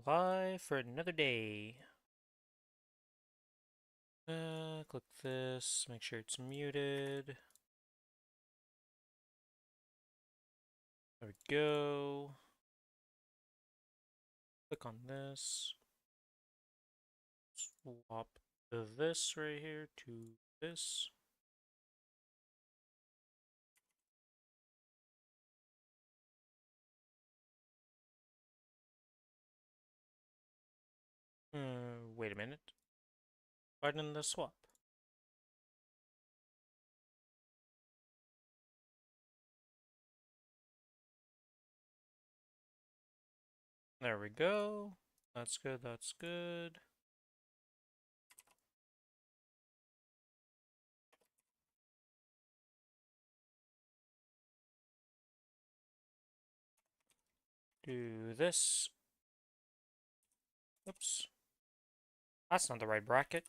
alive for another day. Click this, make sure it's muted. There we go. Click on this. Swap this right here to this. Wait a minute. Why didn't this swap? There we go. That's good, that's good. Do this. Oops. That's not the right bracket.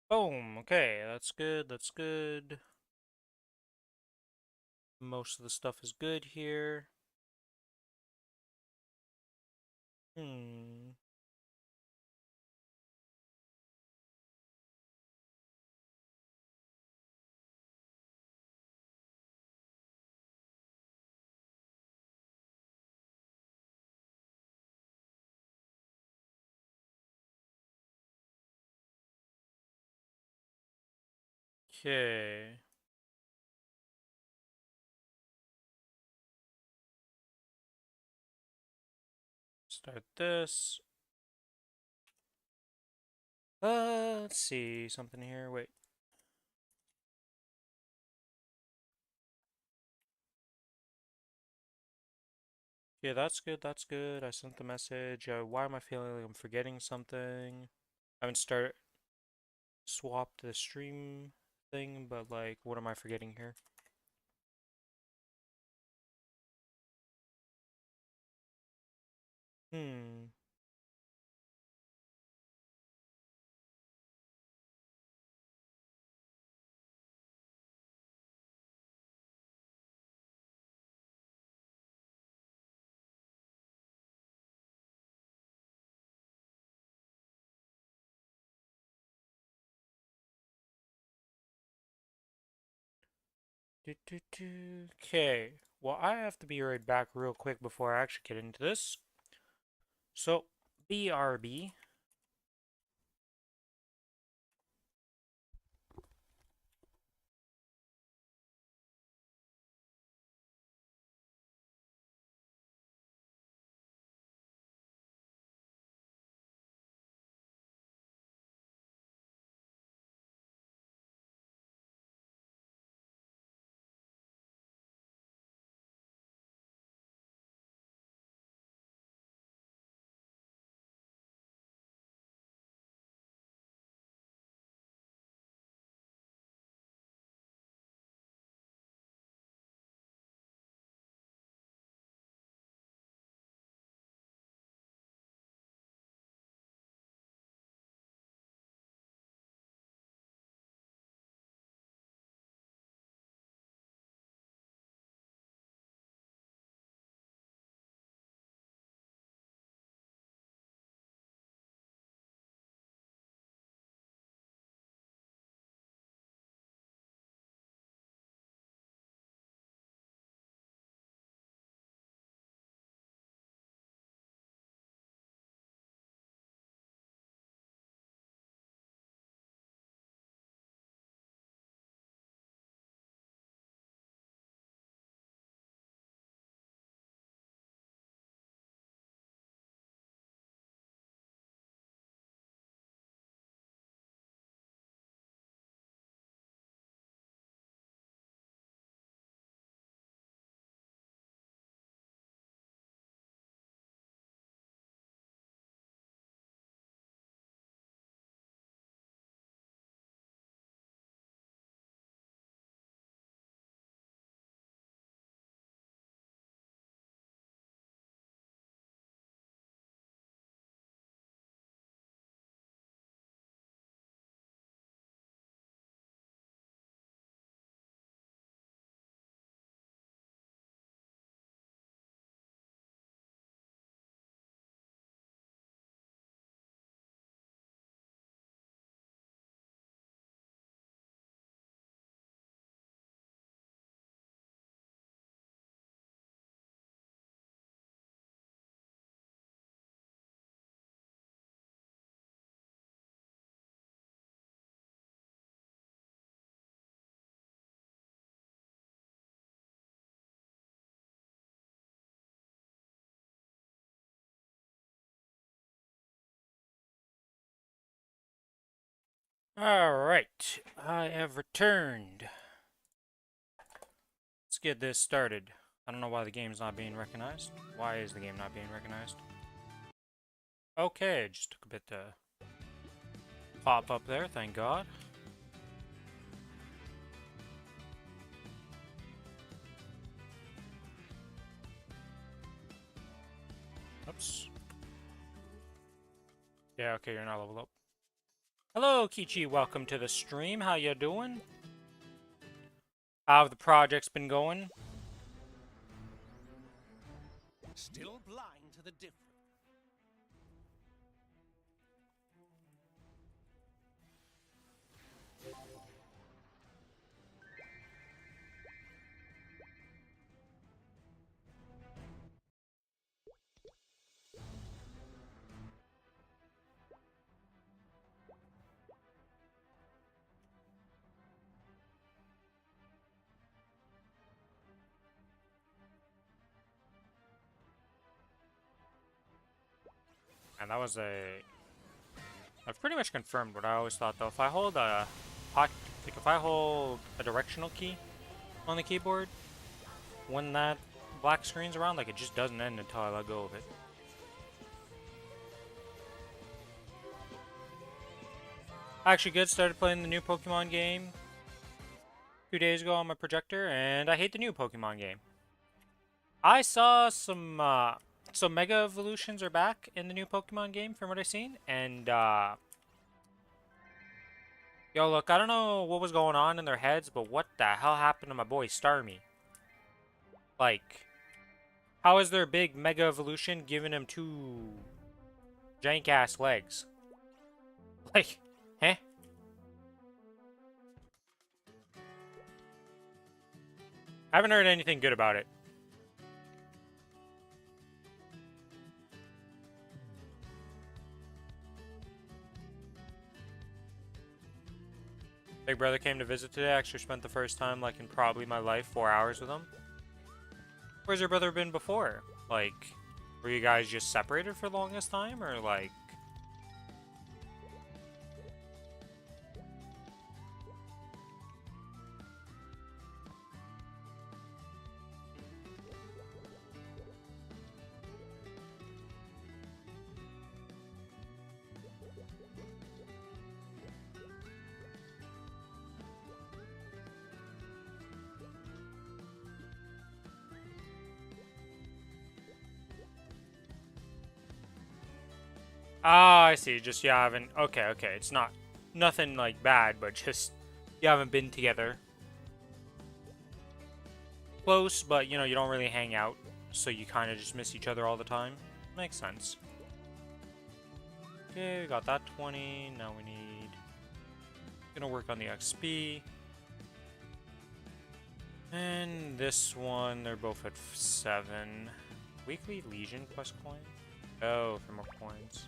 Boom. Okay, that's good, that's good. Most of the stuff is good here. Hmm. Okay. Start this. Let's see something here. Wait. Yeah, that's good. That's good. I sent the message. Why am I feeling like I'm forgetting something? I haven't started swapped the stream thing, but like, what am I forgetting here? Hmm. Okay. Well, I have to be right back real quick before I actually get into this. So, BRB. Alright, I have returned. Let's get this started. I don't know why the game's not being recognized. Why is the game not being recognized? Okay, just took a bit to pop up there, thank God. Oops. Yeah, okay, you're not leveled up. Hello, Kichi, welcome to the stream. How you doing? How have the projects been going? Still blind to the difference. And that was a... I've pretty much confirmed what I always thought, though. If I hold a if I hold a directional key on the keyboard, when that black screen's around, like, it just doesn't end until I let go of it. Actually good, started playing the new Pokemon game 2 days ago on my projector, and I hate the new Pokemon game. I saw some Mega Evolutions are back in the new Pokemon game from what I've seen, and yo, look, I don't know what was going on in their heads, but what the hell happened to my boy Starmie? Like, how is their big Mega Evolution giving him two jank-ass legs? Like, eh? I haven't heard anything good about it. Big brother came to visit today. I actually spent the first time, like, in probably my life, 4 hours with him. Where's your brother been before? Like, were you guys just separated for the longest time, or like... Ah, I see. Just you haven't... Okay, okay. It's not... Nothing, like, bad, but just... You haven't been together. Close, but, you know, you don't really hang out. So you kind of just miss each other all the time. Makes sense. Okay, we got that 20. Now we need... Gonna work on the XP. And this one, they're both at 7. Weekly Legion quest coin? Oh, for more coins.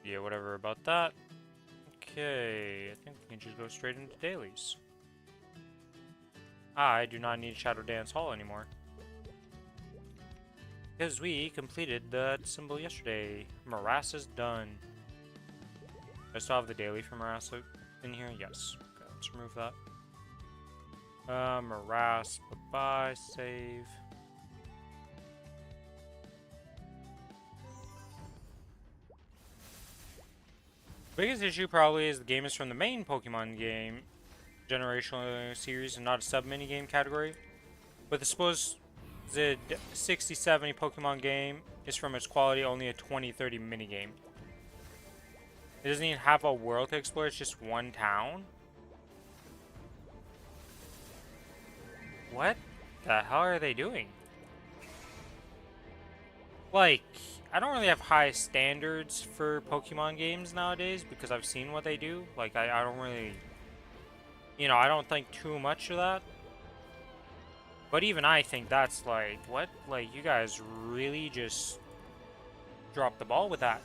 Yeah, whatever about that. Okay, I think we can just go straight into dailies. I do not need Shadow Dance Hall anymore. Because we completed that symbol yesterday. Morass is done. I still have the daily for Morass in here? Yes. Okay, let's remove that. Morass, bye-bye, save. Biggest issue probably is the game is from the main Pokemon game generational series and not a sub-minigame category. But the supposed 60-70 Pokemon game is from its quality only a 20-30 minigame. It doesn't even have a world to explore, it's just one town? What the hell are they doing? Like, I don't really have high standards for Pokemon games nowadays because I've seen what they do. Like, I don't really... You know, I don't think too much of that. But even I think that's like, what? Like, you guys really just dropped the ball with that.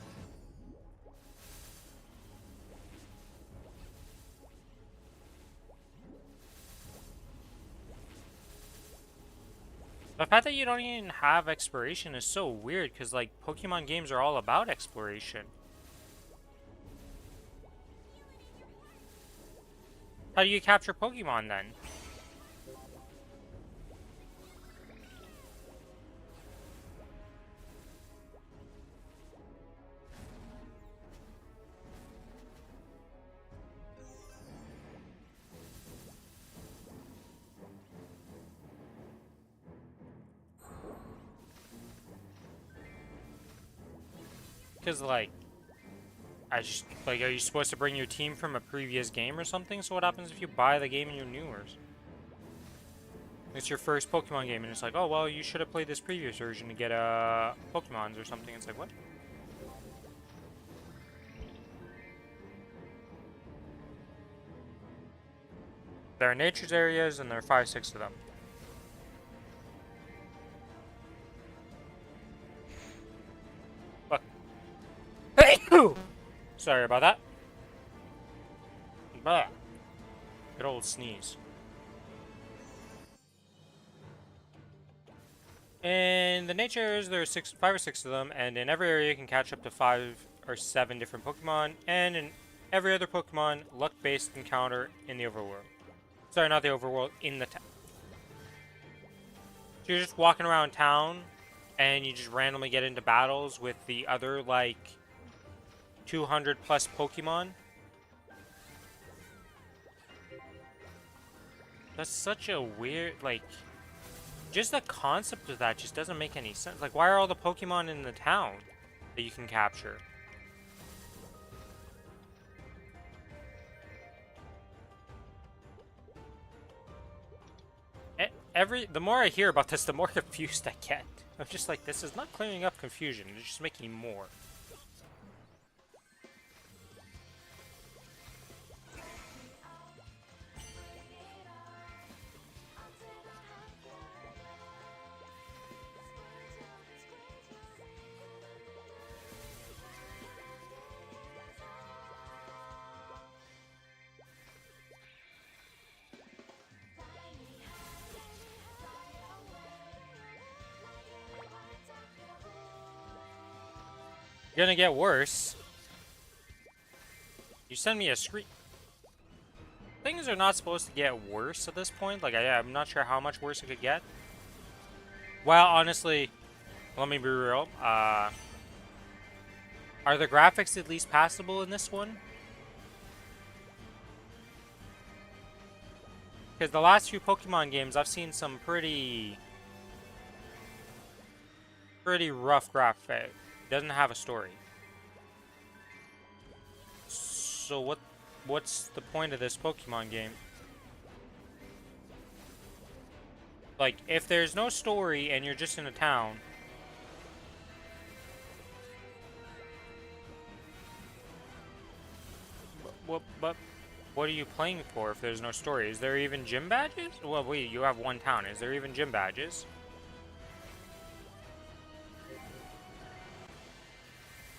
The fact that you don't even have exploration is so weird, because, like, Pokemon games are all about exploration. How do you capture Pokemon, then? Because, like, are you supposed to bring your team from a previous game or something? So what happens if you buy the game and you're newer? It's your first Pokemon game, and it's like, oh, well, you should have played this previous version to get, Pokemons or something. It's like, what? There are nature's areas, and there are 5, 6 of them. Look. Hey! Sorry about that. Blah. Good old sneeze. In the nature areas, there are 5 or 6 of them, and in every area you can catch up to 5 or 7 different Pokemon, and in every other Pokemon, luck-based encounter in the overworld. Sorry, not the overworld, in the town. So you're just walking around town, and you just randomly get into battles with the other, like, 200 plus Pokemon. That's such a weird, like, just the concept of that just doesn't make any sense. Like, why are all the Pokemon in the town that you can capture? The more I hear about this, the more confused I get. I'm just like, this is not clearing up confusion. It's just making more. Gonna get worse. You send me a screen. Things are not supposed to get worse at this point. Like, I'm not sure how much worse it could get. Well, honestly, let me be real. Are the graphics at least passable in this one? Because the last few Pokemon games, I've seen some pretty rough graphic. Doesn't have a story. So what's the point of this Pokemon game? Like, if there's no story and you're just in a town, what are you playing for if there's no story? Is there even gym badges? Well, wait, you have one town. Is there even gym badges?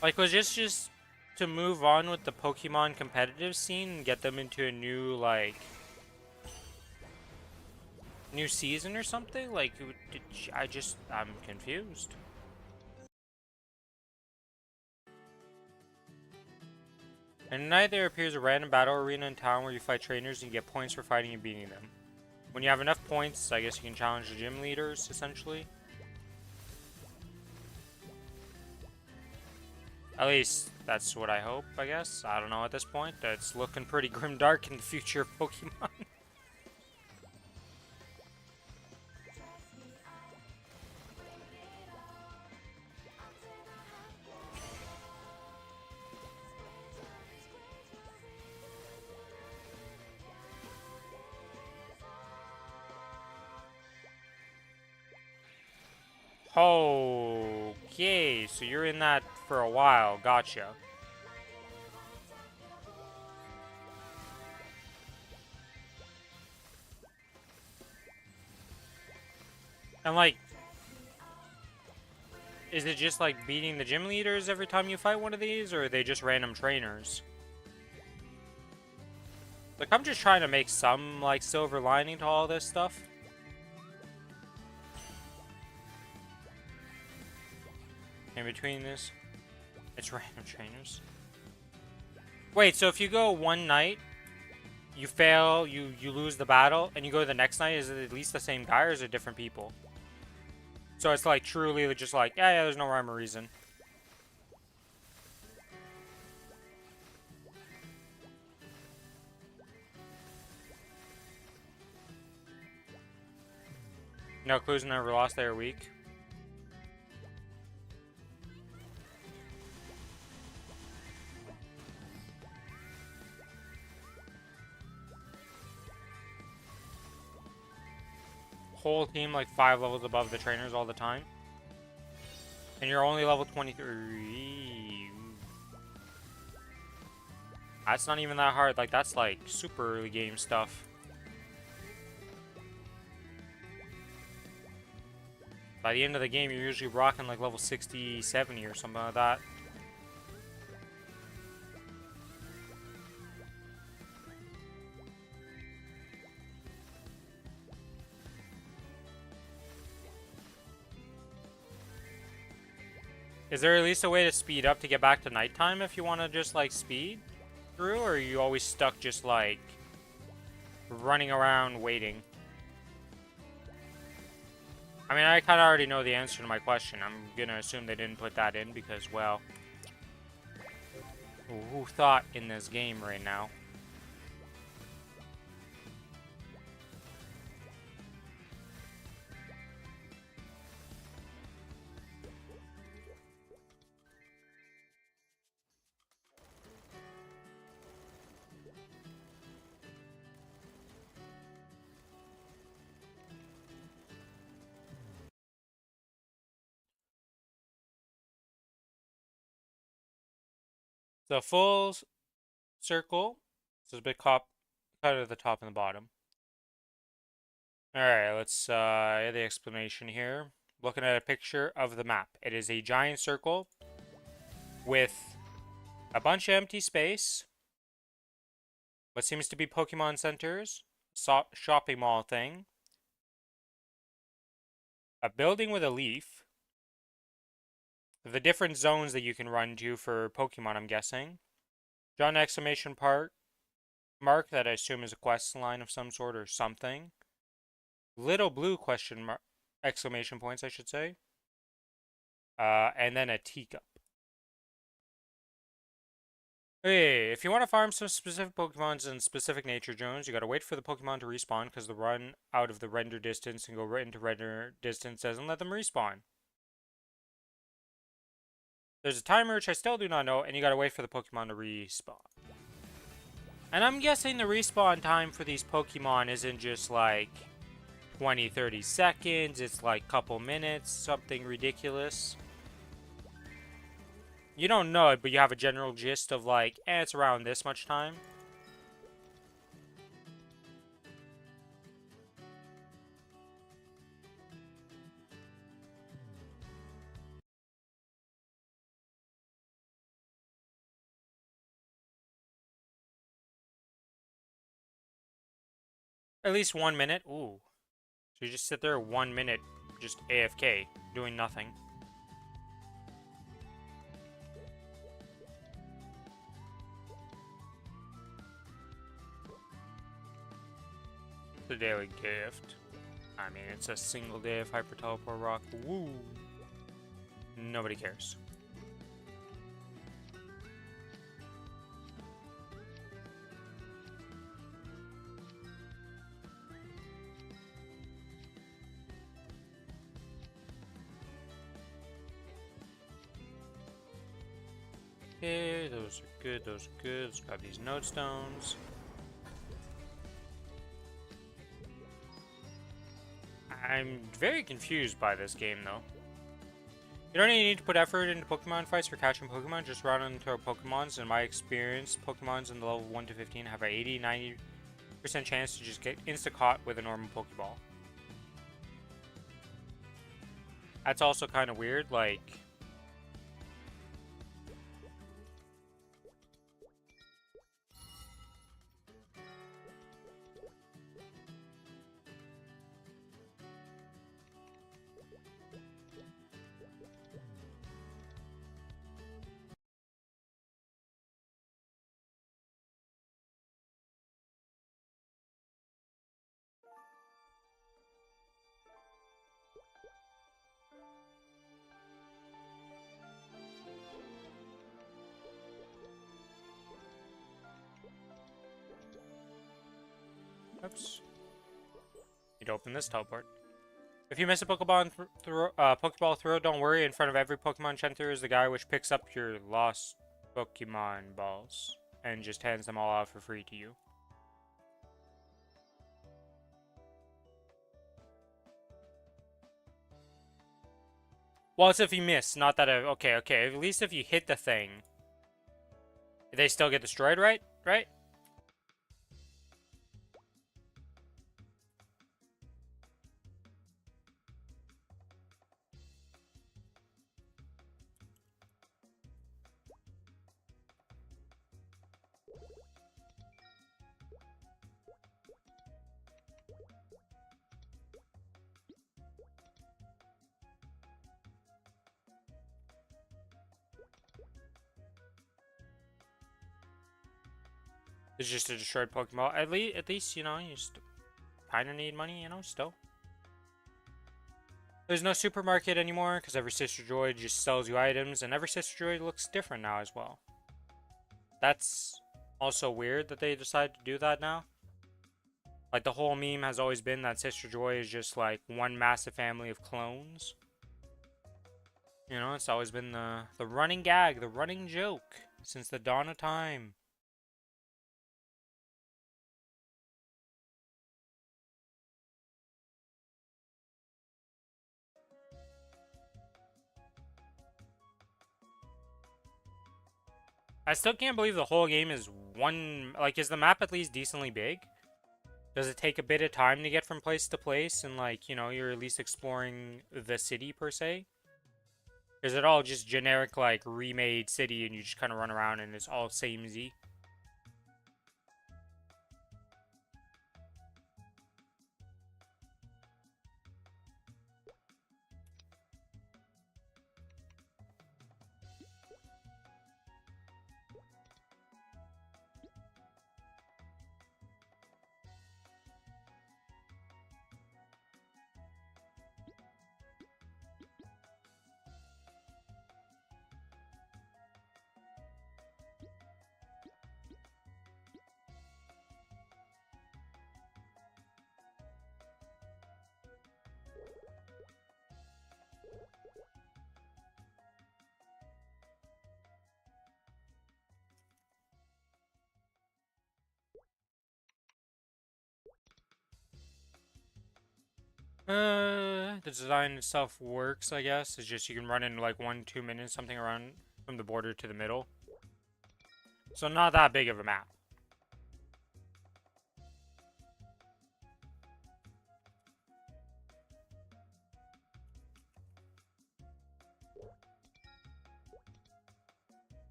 Like, was this just to move on with the Pokemon competitive scene and get them into a new, like, new season or something? Like, I'm confused. And at night there appears a random battle arena in town where you fight trainers and you get points for fighting and beating them. When you have enough points, I guess you can challenge the gym leaders, essentially. At least, that's what I hope, I guess. I don't know at this point. It's looking pretty grimdark in the future of Pokemon. Okay, so you're in that for a while. Gotcha. And, like, is it just, like, beating the gym leaders every time you fight one of these, or are they just random trainers? Like, I'm just trying to make some, like, silver lining to all this stuff. In between this, it's random trainers. Wait, so if you go one night, you fail, you lose the battle, and you go the next night, is it at least the same guy, or is it different people? So it's like truly just like, yeah, there's no rhyme or reason. No clues, never lost, they are weak. Whole team like 5 levels above the trainers all the time. And you're only level 23. That's not even that hard. Like, that's like super early game stuff. By the end of the game, you're usually rocking like level 60, 70 or something like that. Is there at least a way to speed up to get back to nighttime if you want to just like speed through? Or are you always stuck just like running around waiting? I mean, I kind of already know the answer to my question. I'm gonna assume they didn't put that in because, well, who thought in this game right now? The full circle, so it's a bit cut at the top and the bottom. Alright, let's add the explanation here. Looking at a picture of the map. It is a giant circle with a bunch of empty space, what seems to be Pokemon centers, shopping mall thing, a building with a leaf, the different zones that you can run to for Pokemon, I'm guessing. John exclamation mark that I assume is a quest line of some sort or something. Little blue question mark, exclamation points, I should say. And then a teacup. Hey, if you want to farm some specific Pokemons in specific nature zones, you gotta wait for the Pokemon to respawn because the run out of the render distance and go right into render distance doesn't let them respawn. There's a timer which I still do not know, and you gotta wait for the Pokemon to respawn. And I'm guessing the respawn time for these Pokemon isn't just like 20, 30 seconds, it's like a couple minutes, something ridiculous. You don't know it, but you have a general gist of like, it's around this much time. At least 1 minute. Ooh. So you just sit there 1 minute, just AFK, doing nothing. The daily gift. I mean, it's a single day of Hyper Teleport Rock. Woo! Nobody cares. Okay, those are good, those are good. Let's grab these node stones. I'm very confused by this game, though. You don't even need to put effort into Pokemon fights for catching Pokemon, just run into Pokemons. In my experience, Pokemons in the level 1 to 15 have an 80-90% chance to just get insta-caught with a normal Pokeball. That's also kind of weird, like... Oops. Need to open this teleport. If you miss a Pokeball throw, don't worry. In front of every Pokemon Center is the guy which picks up your lost Pokemon balls and just hands them all out for free to you. Well, it's if you miss, not that okay, at least if you hit the thing, they still get destroyed, right? Right? It's just a destroyed Pokeball. At least, you know, you just kind of need money, you know, still. There's no supermarket anymore because every Sister Droid just sells you items, and every Sister Droid looks different now as well. That's also weird that they decided to do that now. Like, the whole meme has always been that Sister Joy is just like one massive family of clones. You know, it's always been the running gag, the running joke since the dawn of time. I still can't believe the whole game is one. Like, is the map at least decently big? Does it take a bit of time to get from place to place and, like, you know, you're at least exploring the city per se? Is it all just generic, like, remade city and you just kind of run around and it's all samey? The design itself works, I guess. It's just you can run in like 1-2 minutes, something around from the border to the middle. So not that big of a map.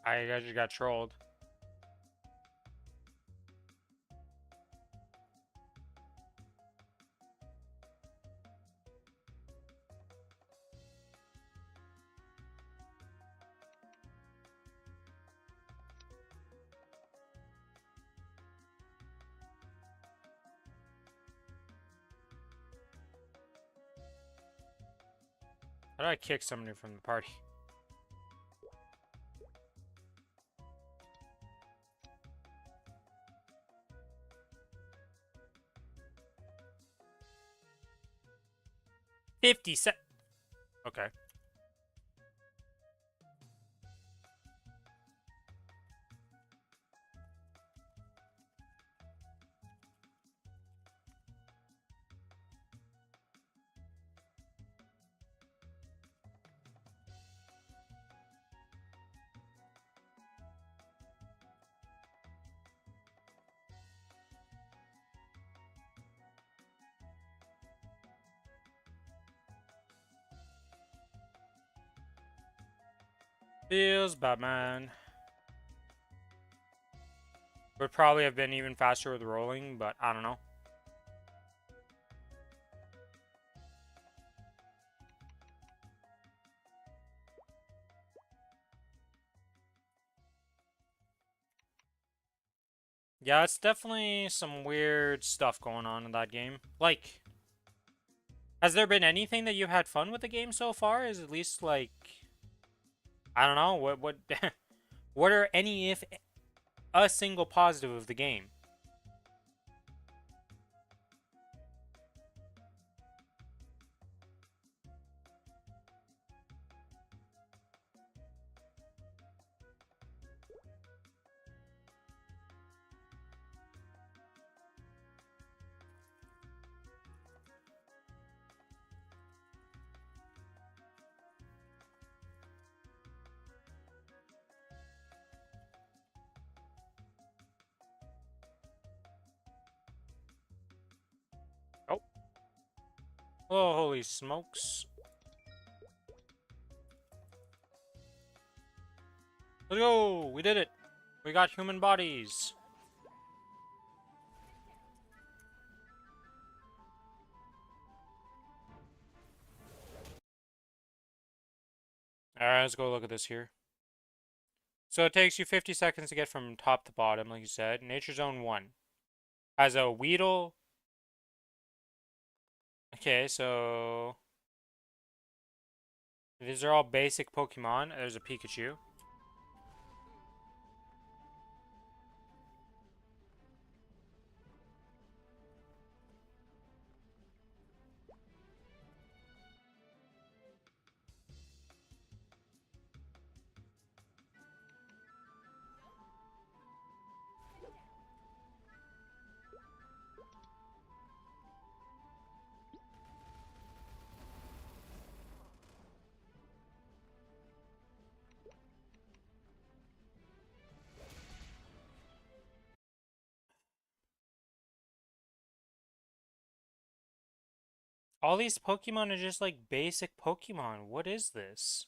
I just got trolled. How did I kick somebody from the party? $50. Okay. Feels Batman. Would probably have been even faster with rolling, but I don't know. Yeah, it's definitely some weird stuff going on in that game. Like, has there been anything that you've had fun with the game so far? Is at least like, I don't know, what what are any, if a single positive of the game? Oh, oh, holy smokes! Let's go! We did it! We got human bodies. All right, let's go look at this here. So it takes you 50 seconds to get from top to bottom, like you said. Nature Zone 1 has a Weedle. Okay, so these are all basic Pokemon. There's a Pikachu. All these Pokemon are just like basic Pokemon. What is this?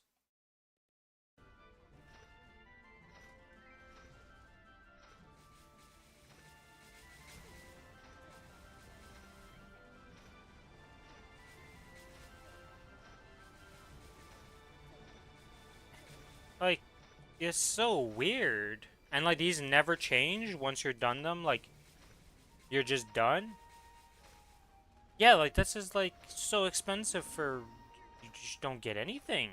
Like, it's so weird. And like these never change once you're done them. Like, you're just done. Yeah, like this is like so expensive for you just don't get anything.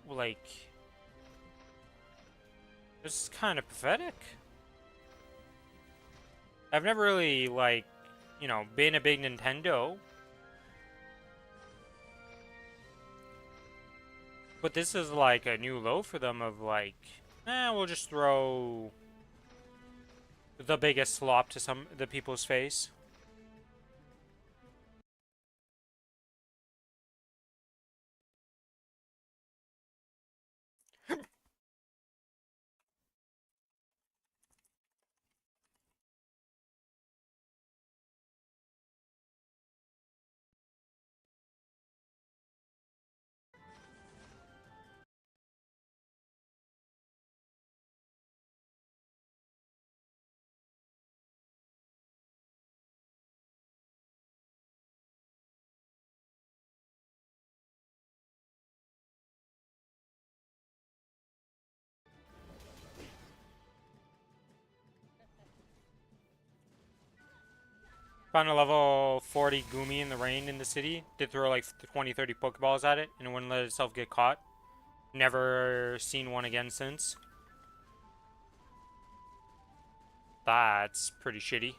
Like, this is kind of pathetic. I've never really like, been a big Nintendo, but this is like a new low for them of like, we'll just throw the biggest slop to the people's face. Found a level 40 Gumi in the rain in the city. Did throw like 20, 30 Pokeballs at it, and it wouldn't let itself get caught. Never seen one again since. That's pretty shitty.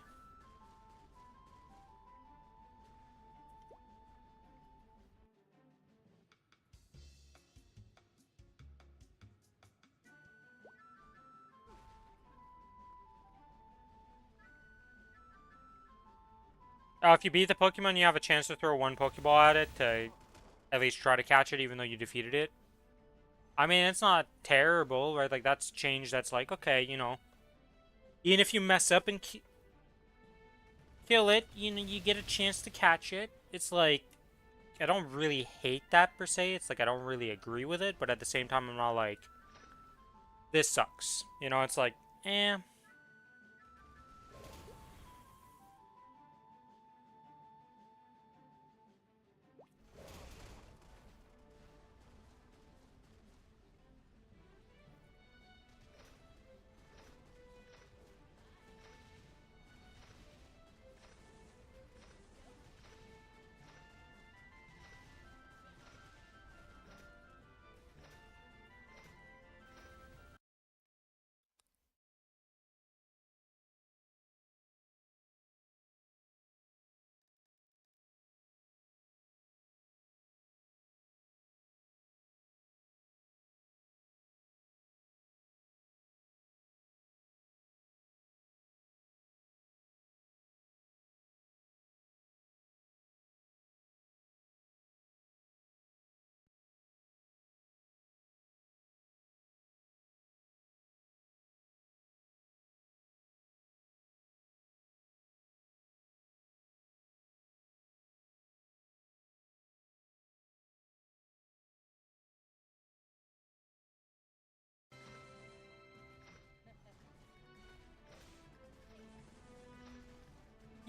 If you beat the Pokemon, you have a chance to throw one Pokeball at it to at least try to catch it, even though you defeated it. I mean, it's not terrible, right? Like, that's change that's like, okay, even if you mess up and kill it, you get a chance to catch it. It's like, I don't really hate that per se. It's like, I don't really agree with it, but at the same time, I'm not like, this sucks. It's like, eh.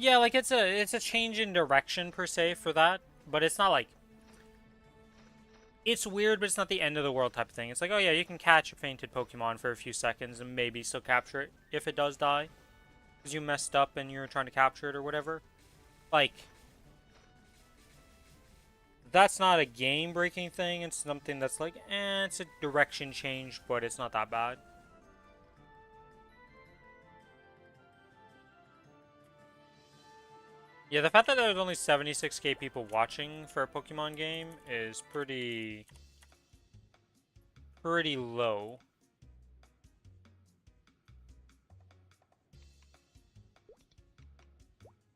Yeah, like it's a change in direction per se for that, but it's not like it's weird, but it's not the end of the world type of thing. It's like, oh yeah, you can catch a fainted Pokemon for a few seconds and maybe still capture it if it does die because you messed up and you're trying to capture it or whatever. Like that's not a game-breaking thing. It's something that's like, it's a direction change, but it's not that bad. Yeah, the fact that there's only 76k people watching for a Pokemon game is pretty low.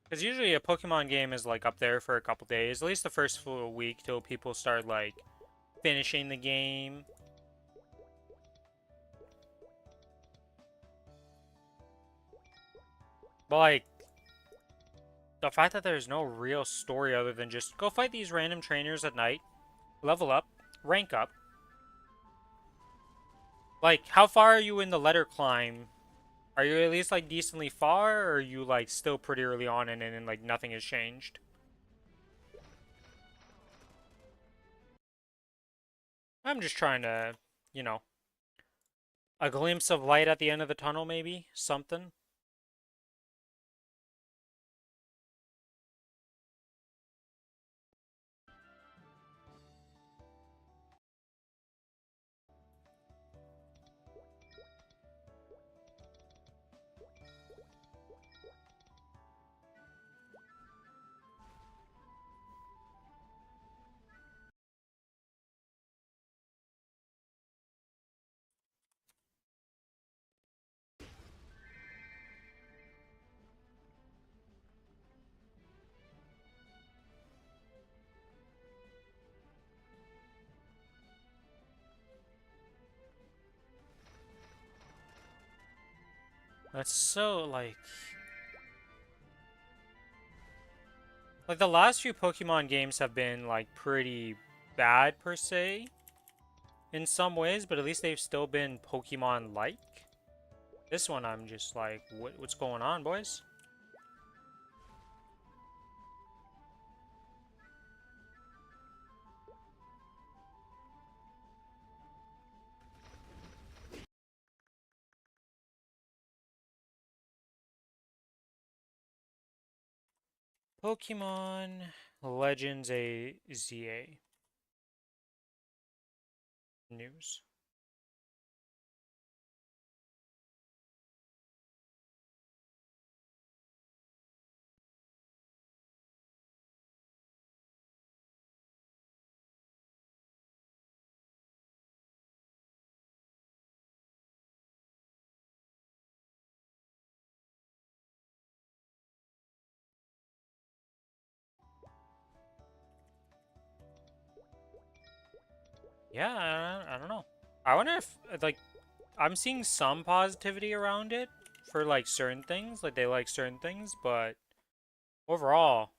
Because usually a Pokemon game is like up there for a couple days, at least the first full week till people start like finishing the game. But like the fact that there's no real story other than just go fight these random trainers at night, level up, rank up. Like how far are you in the letter climb? Are you at least like decently far, or are you like still pretty early on and like nothing has changed? I'm just trying to, you know, a glimpse of light at the end of the tunnel, maybe? Something? That's so, like, the last few Pokemon games have been, like, pretty bad, per se, in some ways, but at least they've still been Pokemon-like. This one, I'm just like, what's going on, boys? Pokemon Legends AZA news. Yeah, I don't know. I wonder if, like, I'm seeing some positivity around it for, like, certain things. Like, they like certain things, but overall,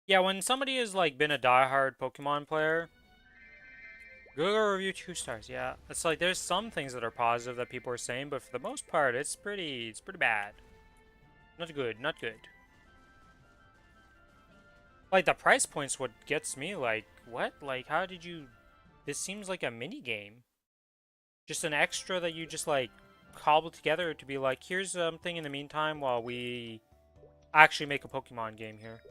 yeah, when somebody has, like, been a diehard Pokemon player, Google review 2 stars. Yeah, it's like there's some things that are positive that people are saying, but for the most part, it's pretty bad. Not good, not good. Like the price point's what gets me. Like what? Like how did you? This seems like a mini game, just an extra that you just like cobbled together to be like, here's something in the meantime while we actually make a Pokemon game here.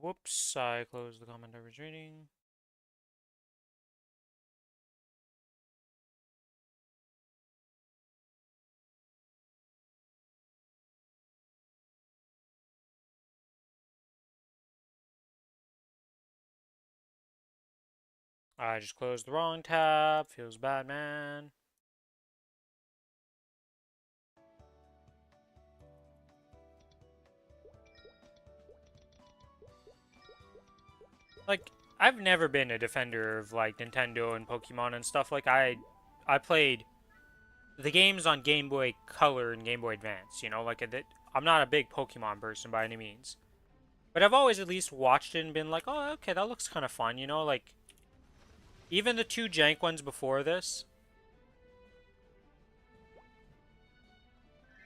Whoops, I closed the comment I was reading. I just closed the wrong tab. Feels bad, man. Like, I've never been a defender of like Nintendo and Pokemon and stuff. Like I played the games on Game Boy Color and Game Boy Advance. You know, like I'm not a big Pokemon person by any means, but I've always at least watched it and been like, oh, okay, that looks kind of fun. You know, like even the two jank ones before this,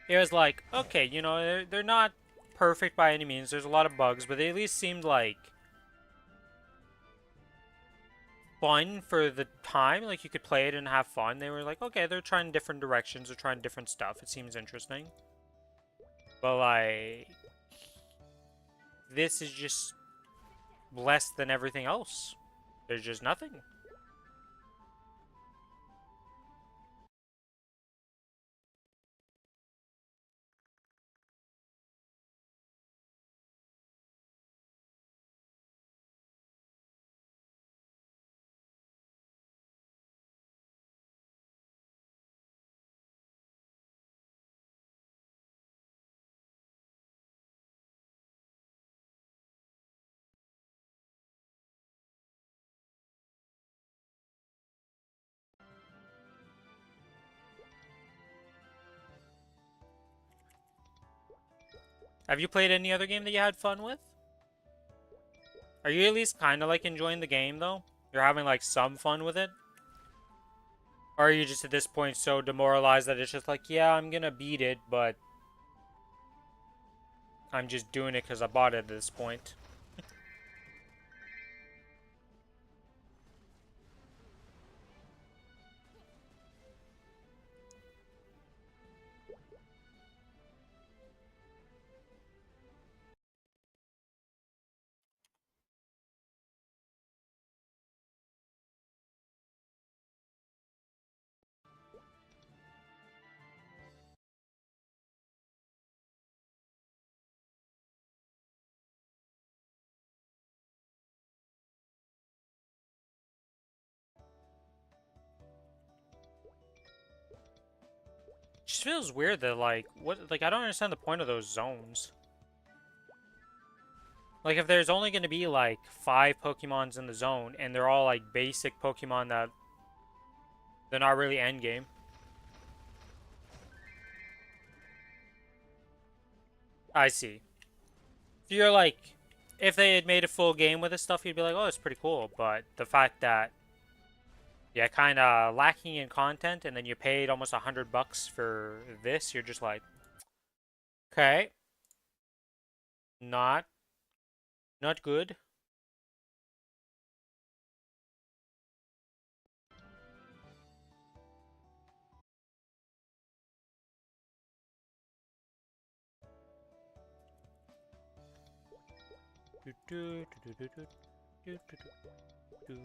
it was like, okay, you know, they're not perfect by any means. There's a lot of bugs, but they at least seemed like fun for the time. Like you could play it and have fun. They were like, okay, they're trying different directions, they're trying different stuff. It seems interesting. But like this is just less than everything else. There's just nothing. Have you played any other game that you had fun with? Are you at least kind of like enjoying the game though? You're having like some fun with it? Or are you just at this point so demoralized that it's just like, yeah, I'm gonna beat it, but I'm just doing it because I bought it at this point? It just feels weird that like, what, like I don't understand the point of those zones. Like, if there's only going to be, like, 5 Pokemons in the zone, and they're all, like, basic Pokemon that they're not really endgame. I see. So you're, like, if they had made a full game with this stuff, you'd be like, oh, it's pretty cool. But the fact that, yeah, kind of lacking in content, and then you paid almost $100 for this, you're just like, okay, not, not good. Do, do, do, do, do, do, do, do, do.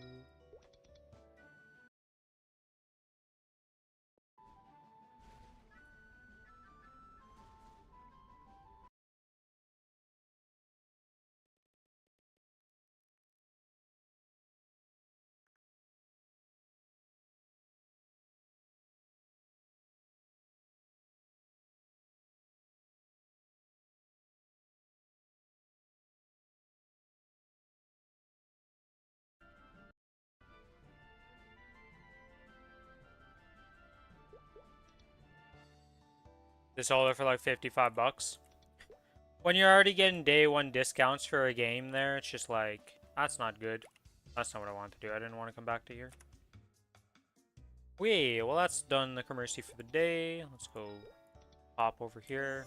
This all for like $55. When you're already getting day one discounts for a game there, it's just like, that's not good. That's not what I wanted to do. I didn't want to come back to here. Well, that's done the commercy for the day. Let's go hop over here.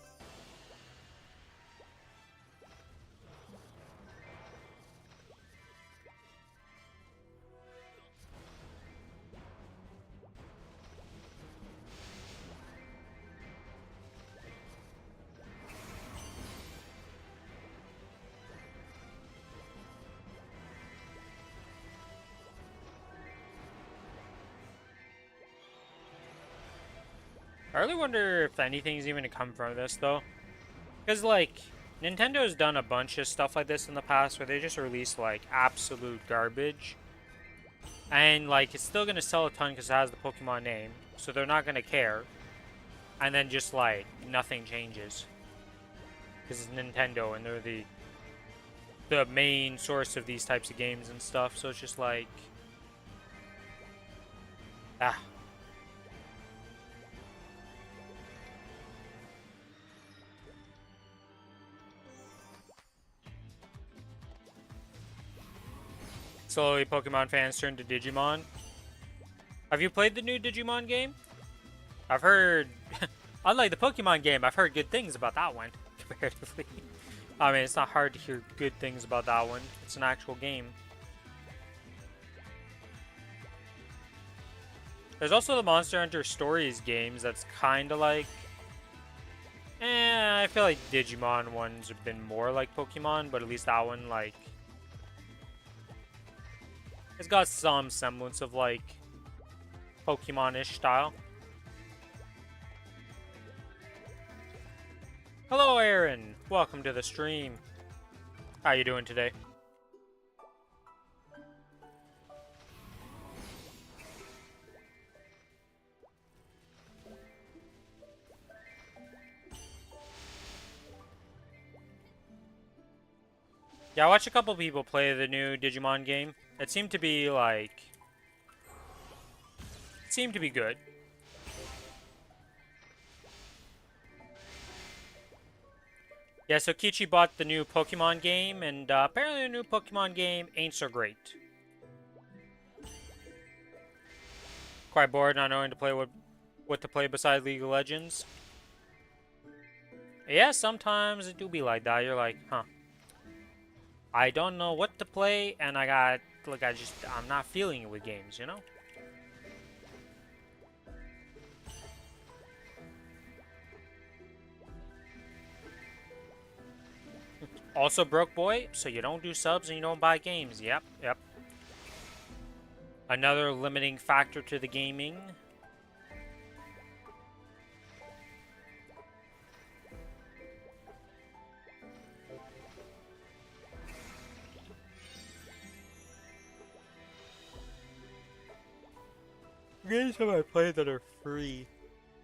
I really wonder if anything's even to come from this, though. Because, like, Nintendo's done a bunch of stuff like this in the past where they just release, like, absolute garbage. And like it's still gonna sell a ton because it has the Pokemon name, so they're not gonna care. And then just like nothing changes because it's Nintendo and they're the main source of these types of games and stuff. So it's just like ah. Slowly, Pokemon fans turn to Digimon. Have you played the new Digimon game? I've heard, unlike the Pokemon game, I've heard good things about that one, comparatively. I mean, it's not hard to hear good things about that one. It's an actual game. There's also the Monster Hunter Stories games that's kind of like... I feel like Digimon ones have been more like Pokemon, but at least that one, like... It's got some semblance of, like, Pokemon-ish style. Hello, Aaron! Welcome to the stream. How you doing today? Yeah, I watched a couple people play the new Digimon game. It seemed to be, like... It seemed to be good. Yeah, so Kichi bought the new Pokemon game, and apparently the new Pokemon game ain't so great. Quite bored not knowing to play what to play besides League of Legends. Yeah, sometimes it do be like that. You're like, huh. I don't know what to play, and I'm not feeling it with games, you know? Also broke boy, so you don't do subs and you don't buy games. Yep, yep. Another limiting factor to the gaming. Games have I played that are free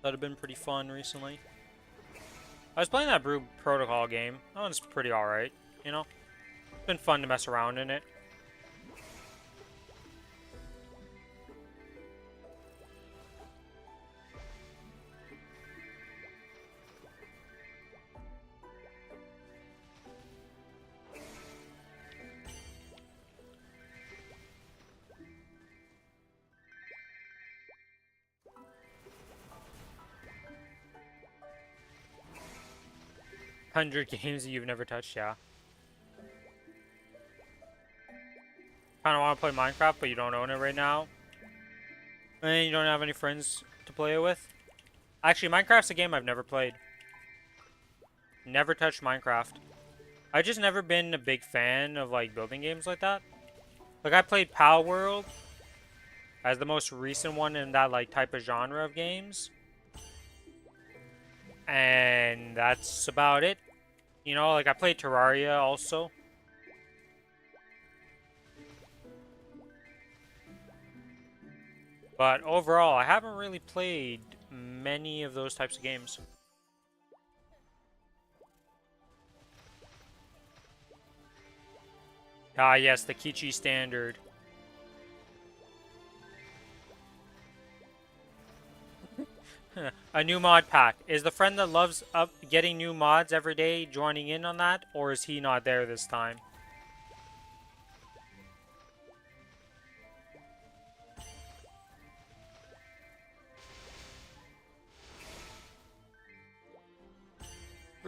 that have been pretty fun recently? I was playing that Brew Protocol game. That one's pretty alright, you know? It's been fun to mess around in it. 100 games that you've never touched, yeah. Kind of want to play Minecraft, but you don't own it right now. And you don't have any friends to play it with. Actually, Minecraft's a game I've never played. Never touched Minecraft. I've just never been a big fan of, like, building games like that. Like, I played Power World as the most recent one in that, like, type of genre of games. And that's about it. You know, like, I played Terraria also. But overall, I haven't really played many of those types of games. Ah, yes, the Kichi standard. A new mod pack. Is the friend that loves up getting new mods every day joining in on that, or is he not there this time?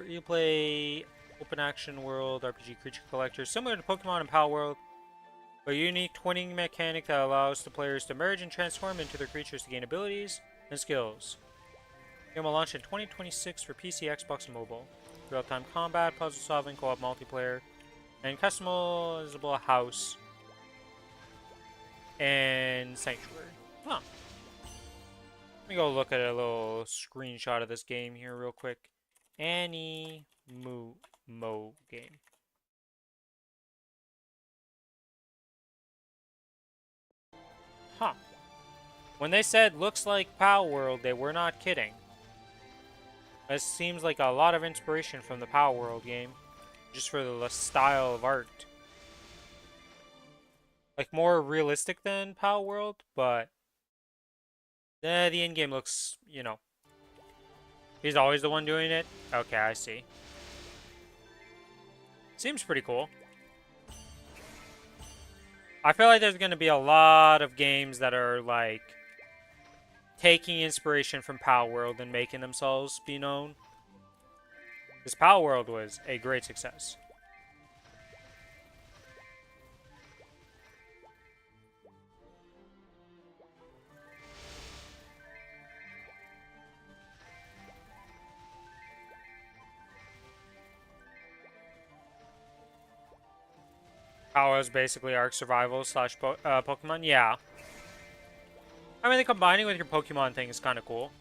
You play open action world RPG creature collector, similar to Pokemon and Power World, but a unique twinning mechanic that allows the players to merge and transform into their creatures to gain abilities and skills. The game will launch in 2026 for PC, Xbox, and mobile. Real-time combat, puzzle solving, co-op multiplayer, and customizable house and sanctuary. Huh. Let me go look at a little screenshot of this game here real quick. Annie Mo game. Huh. When they said looks like Pow World, they were not kidding. This seems like a lot of inspiration from the Pow World game. Just for the style of art. Like, more realistic than Pow World, but... the in-game looks, you know... He's always the one doing it? Okay, I see. Seems pretty cool. I feel like there's going to be a lot of games that are, like... taking inspiration from Pow World and making themselves be known. Because Pow World was a great success. Pow is basically Ark Survival slash Pokemon. Yeah. I mean, the combining with your Pokemon thing is kind of cool.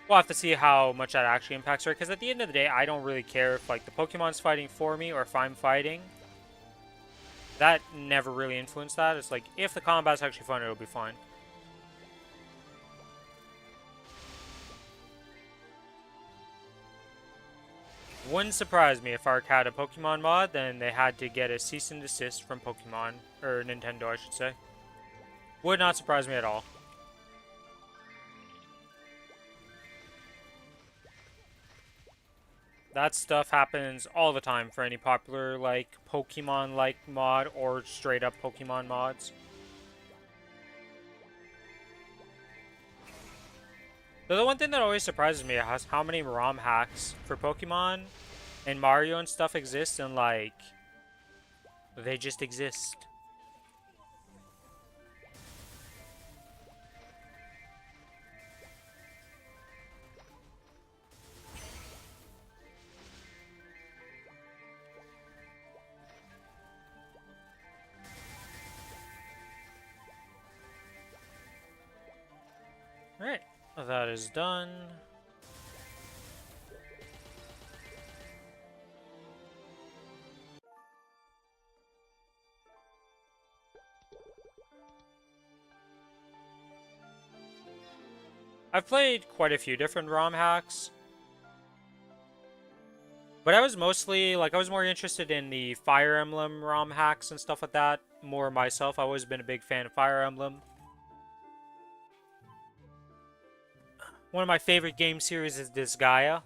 We'll have to see how much that actually impacts her, because at the end of the day, I don't really care if, like, the Pokemon's fighting for me or if I'm fighting. That never really influenced that. It's like, if the combat's actually fun, it'll be fine. Wouldn't surprise me if Ark had a Pokemon mod, then they had to get a cease and desist from Pokemon, or Nintendo, I should say. Would not surprise me at all. That stuff happens all the time for any popular, like, Pokemon-like mod or straight-up Pokemon mods. Though the one thing that always surprises me is how many ROM hacks for Pokemon and Mario and stuff exist, and, like, they just exist. Alright, that is done. I've played quite a few different ROM hacks. But I was mostly, like, I was more interested in the Fire Emblem ROM hacks and stuff like that. More myself. I've always been a big fan of Fire Emblem. One of my favorite game series is Disgaea.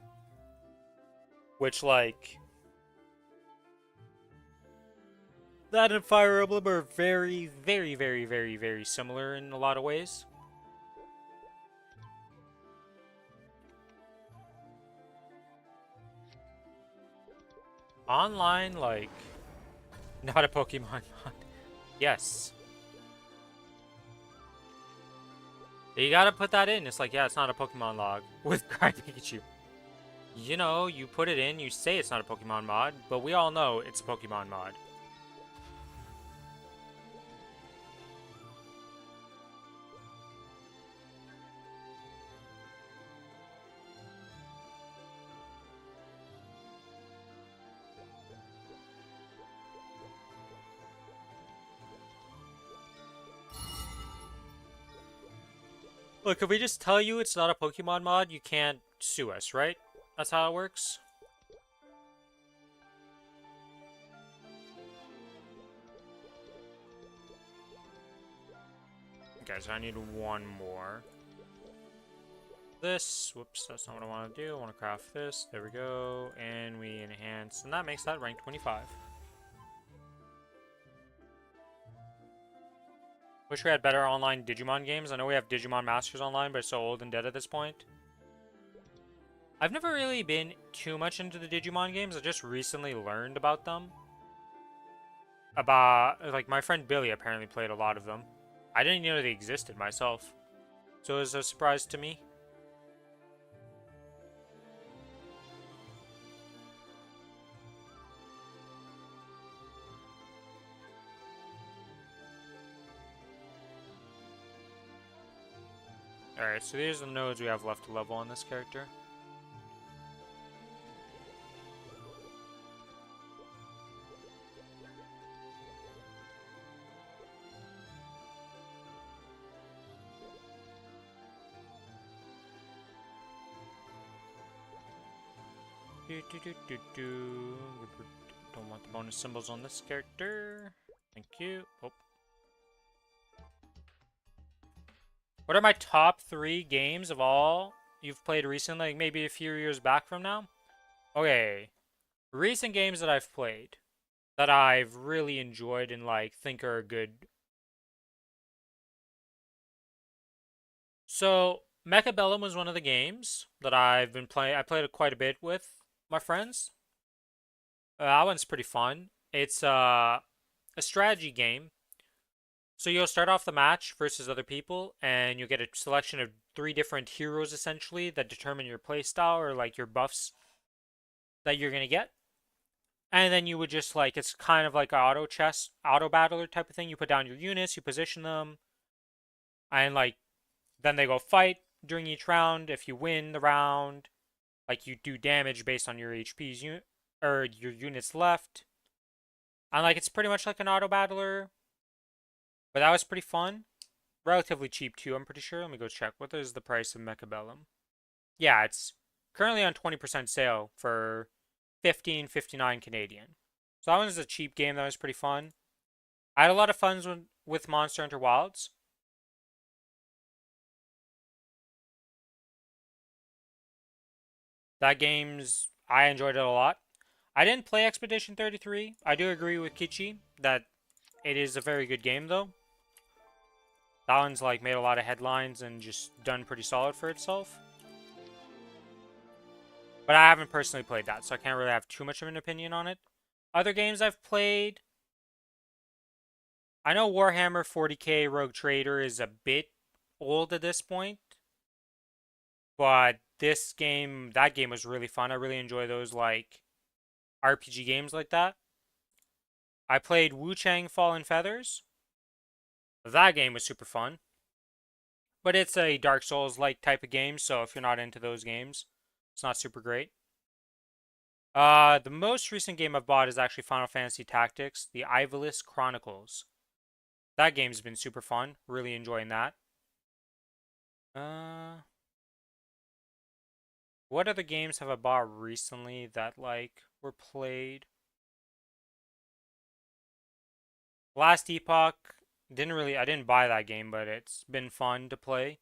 Which, like... that and Fire Emblem are very, very, very, very, very similar in a lot of ways. Online, like... not a Pokemon mod. Yes. You gotta put that in. It's like, yeah, it's not a Pokemon log with Cry Pikachu. You know, you put it in, you say it's not a Pokemon mod, but we all know it's a Pokemon mod. Look, if we just tell you it's not a Pokemon mod, you can't sue us, right? That's how it works? Okay, so I need one more. This, whoops, that's not what I want to do. I want to craft this, there we go, and we enhance, and that makes that rank 25. Wish we had better online Digimon games. I know we have Digimon Masters Online, but it's so old and dead at this point. I've never really been too much into the Digimon games. I just recently learned about them. Like, my friend Billy apparently played a lot of them. I didn't even know they existed myself. So it was a surprise to me. Alright, so these are the nodes we have left to level on this character. Do, do, do, do, do. Don't want the bonus symbols on this character. Thank you. Oh. What are my top 3 games of all you've played recently? Like maybe a few years back from now? Okay. Recent games that I've played that I've really enjoyed and like think are good. So, Mechabellum was one of the games that I've been playing. I played it quite a bit with my friends. That one's pretty fun. It's a strategy game. So you'll start off the match versus other people, and you'll get a selection of 3 different heroes essentially that determine your playstyle or like your buffs that you're gonna get. And then you would just like it's kind of like an auto chess, auto battler type of thing. You put down your units, you position them, and like then they go fight during each round. If you win the round, like you do damage based on your HP's unit or your units left. And like it's pretty much like an auto battler, but that was pretty fun. Relatively cheap too, I'm pretty sure. Let me go check. What is the price of Mechabellum? Yeah, it's currently on 20% sale for 15.59 Canadian. So that one is a cheap game that was pretty fun. I had a lot of fun with Monster Hunter Wilds. That game's I enjoyed it a lot. I didn't play Expedition 33. I do agree with Kichi that it is a very good game though. That one's like made a lot of headlines and just done pretty solid for itself. But I haven't personally played that, so I can't really have too much of an opinion on it. Other games I've played, I know Warhammer 40k Rogue Trader is a bit old at this point, but that game was really fun. I really enjoy those like RPG games like that. I played Wu Chang Fallen Feathers. That game was super fun. But it's a Dark Souls like type of game, so if you're not into those games, it's not super great. The most recent game I've bought is actually Final Fantasy Tactics, the Ivalice Chronicles. That game's been super fun. Really enjoying that. Uh, what other games have I bought recently that like were played? Last Epoch I didn't buy that game, but it's been fun to play.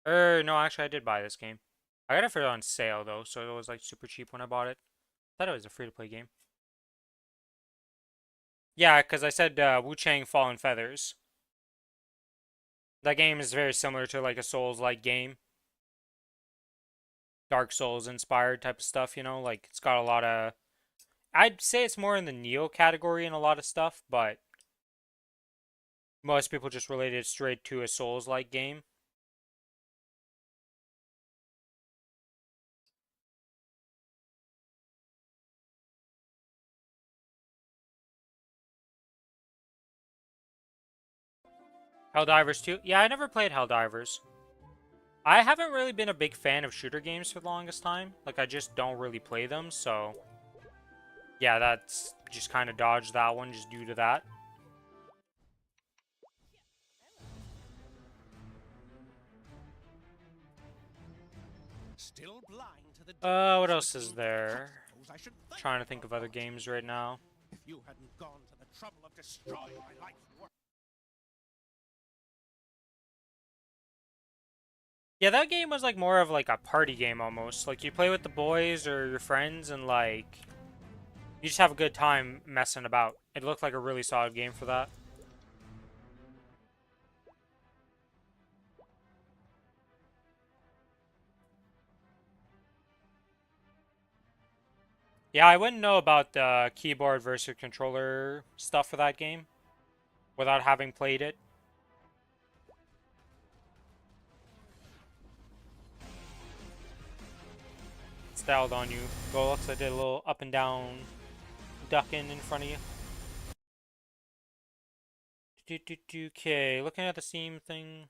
No, actually I did buy this game. I got it for on sale though, so it was like super cheap when I bought it. Thought it was a free to play game. Yeah, because I said Wu Chang Fallen Feathers. That game is very similar to like a Souls-like game. Dark Souls inspired type of stuff, you know? Like it's got a lot of I'd say it's more in the Neo category in a lot of stuff, but most people just relate it straight to a Souls-like game. Helldivers 2? Yeah, I never played Helldivers. I haven't really been a big fan of shooter games for the longest time. Like, I just don't really play them, so... Yeah, that's just kind of dodged that one just due to that. Still blind to the What difference else is between there? controls, I should thank Trying to you think of for other games right now. if you hadn't gone to the trouble of destroying my life's work. Yeah, that game was like more of like a party game almost. Like you play with the boys or your friends and like you just have a good time messing about. It looked like a really solid game for that. Yeah, I wouldn't know about the keyboard versus controller stuff for that game without having played it. Styled on you. Golux, I did a little up and down ducking in front of you. Okay, looking at the Steam thing.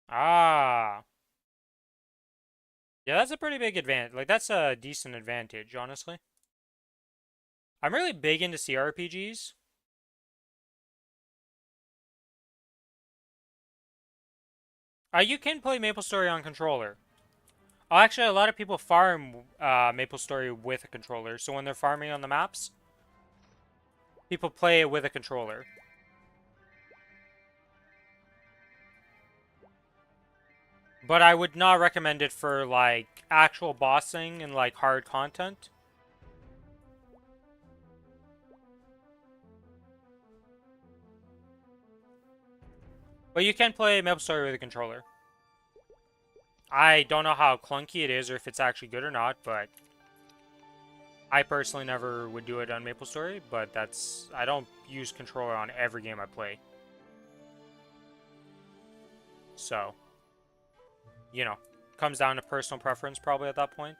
Ah. Yeah, that's a pretty big advantage. Like, that's a decent advantage, honestly. I'm really big into CRPGs. You can play MapleStory on controller. Oh, actually, a lot of people farm MapleStory with a controller. So when they're farming on the maps, people play it with a controller. But I would not recommend it for like actual bossing and like hard content. But you can play MapleStory with a controller. I don't know how clunky it is or if it's actually good or not, but I personally never would do it on MapleStory, but I don't use controller on every game I play. So, you know, comes down to personal preference probably at that point.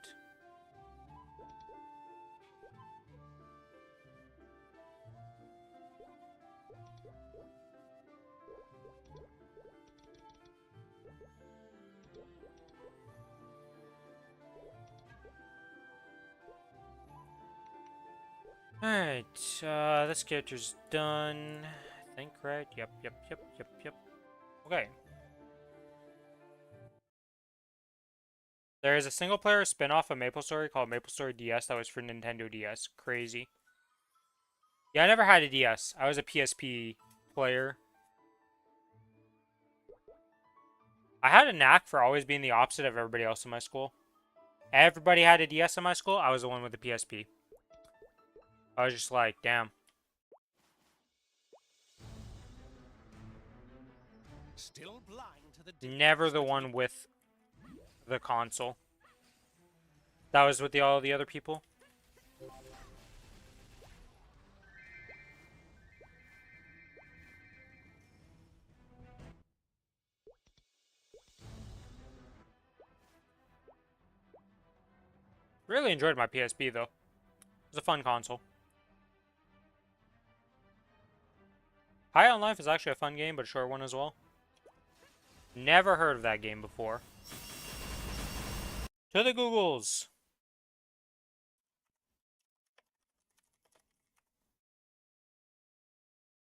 Alright, this character's done. I think, right? Yep. Okay. There is a single-player spin-off of MapleStory called MapleStory DS that was for Nintendo DS. Crazy. Yeah, I never had a DS. I was a PSP player. I had a knack for always being the opposite of everybody else in my school. Everybody had a DS in my school. I was the one with the PSP. I was just like, damn. Still blind to the Never the one with the console. That was with all the other people. Really enjoyed my PSP though. It was a fun console. High on Life is actually a fun game, but a short one as well. Never heard of that game before. To the Googles.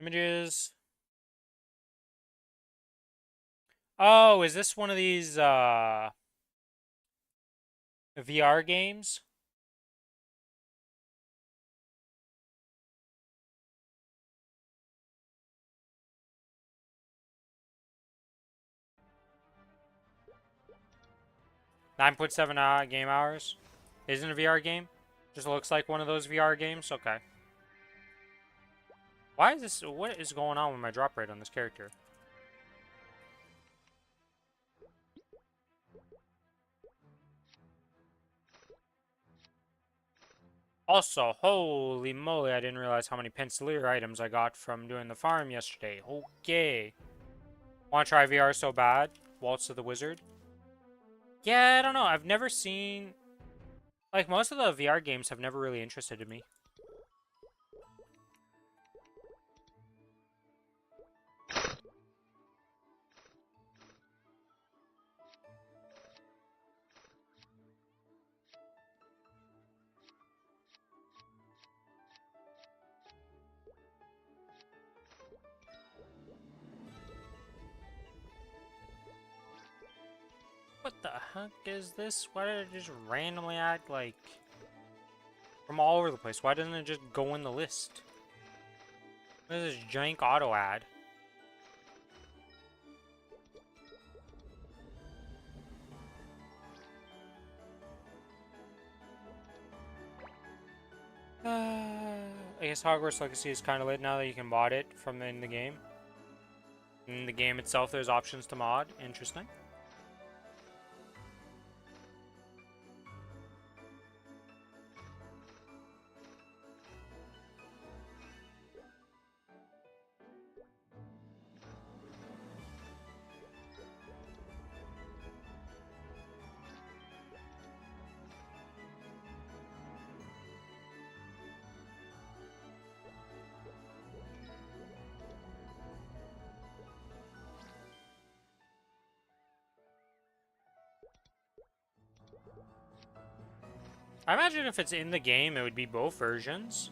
Images. Oh, is this one of these VR games? .7 game hours. Isn't a VR game? Just looks like one of those VR games? Okay. Why is this? What is going on with my drop rate on this character? Also, holy moly, I didn't realize how many pencilier items I got from doing the farm yesterday. Okay. Want to try VR so bad? Waltz of the Wizard? Yeah, I don't know. I've never seen... Like, most of the VR games have never really interested me. What the heck is this? Why did it just randomly add, like... From all over the place? Why didn't it just go in the list? What is this jank auto ad? I guess Hogwarts Legacy is kind of lit now that you can mod it from in the game. In the game itself, there's options to mod. Interesting. I imagine if it's in the game, it would be both versions.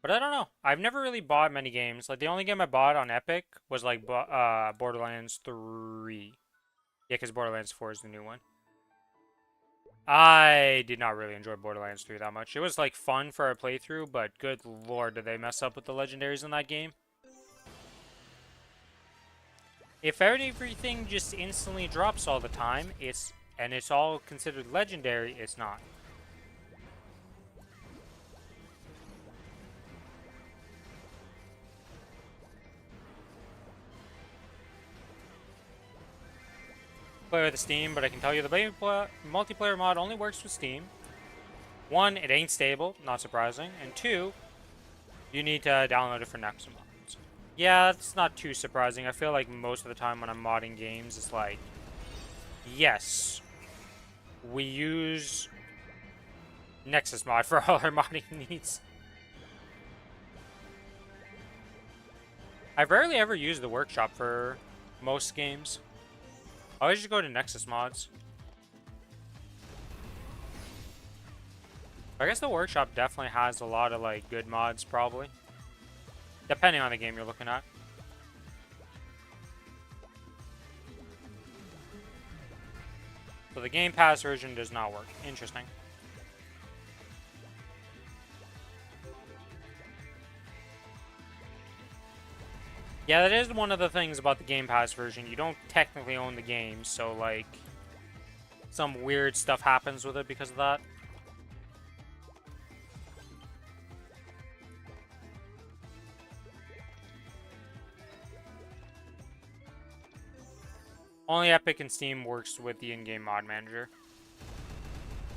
But I don't know. I've never really bought many games. Like the only game I bought on Epic was like Borderlands 3. Yeah, because Borderlands 4 is the new one. I did not really enjoy Borderlands 3 that much. It was like fun for a playthrough, but good lord, did they mess up with the legendaries in that game? If everything just instantly drops all the time, it's all considered legendary, it's not. Play with Steam, but I can tell you the multiplayer mod only works with Steam. One, it ain't stable, not surprising, and two, you need to download it for Nexus mods. Yeah, that's not too surprising. I feel like most of the time when I'm modding games, it's like, yes, we use Nexus mod for all our modding needs. I've rarely ever used the workshop for most games. I always just go to Nexus mods. I guess the workshop definitely has a lot of like good mods, probably. Depending on the game you're looking at. So the Game Pass version does not work. Interesting. Yeah, that is one of the things about the Game Pass version. You don't technically own the game, so like some weird stuff happens with it because of that. Only Epic and Steam works with the in-game mod manager.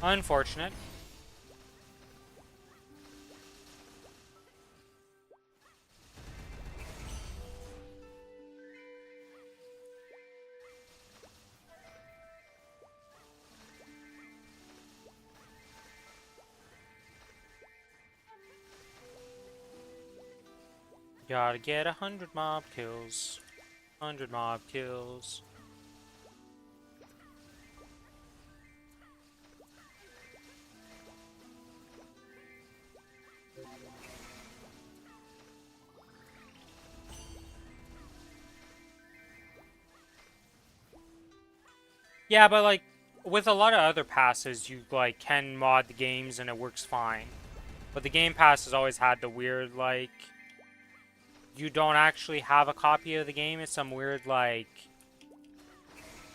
Unfortunate. Gotta get 100 mob kills. 100 mob kills. Yeah, but like with a lot of other passes, you like can mod the games and it works fine. But the Game Pass has always had the weird like you don't actually have a copy of the game. It's some weird like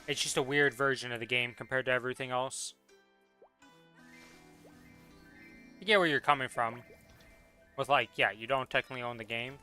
it's just a weird version of the game compared to everything else. I get where you're coming from. With like, yeah, you don't technically own the game.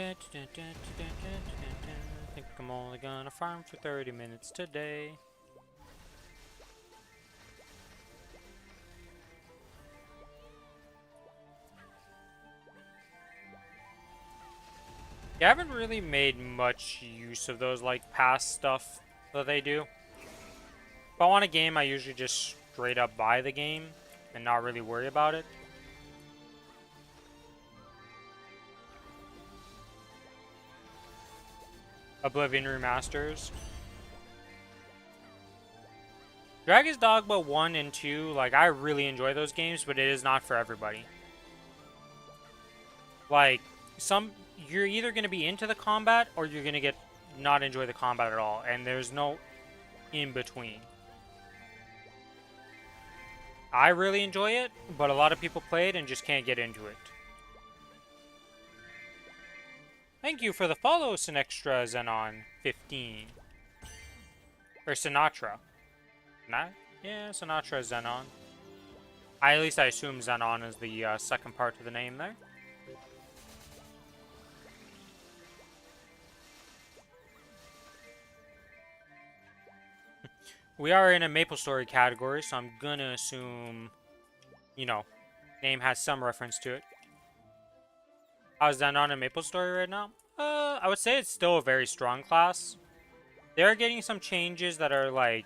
I think I'm only gonna farm for 30 minutes today. Yeah, I haven't really made much use of those like past stuff that they do. If I want a game, I usually just straight up buy the game and not really worry about it. Oblivion remasters. Dragon's Dogma 1 and 2, like, I really enjoy those games, but it is not for everybody. Like, you're either going to be into the combat, or you're going to not enjoy the combat at all, and there's no in between. I really enjoy it, but a lot of people play it and just can't get into it. Thank you for the follow, Sinextra Xenon 15. Or Sinatra. Yeah, Sinatra Xenon. At least I assume Xenon is the second part of the name there. We are in a Maplestory category, so I'm gonna assume, you know, name has some reference to it. How's Xenon in Maplestory right now? I would say it's still a very strong class. They're getting some changes that are like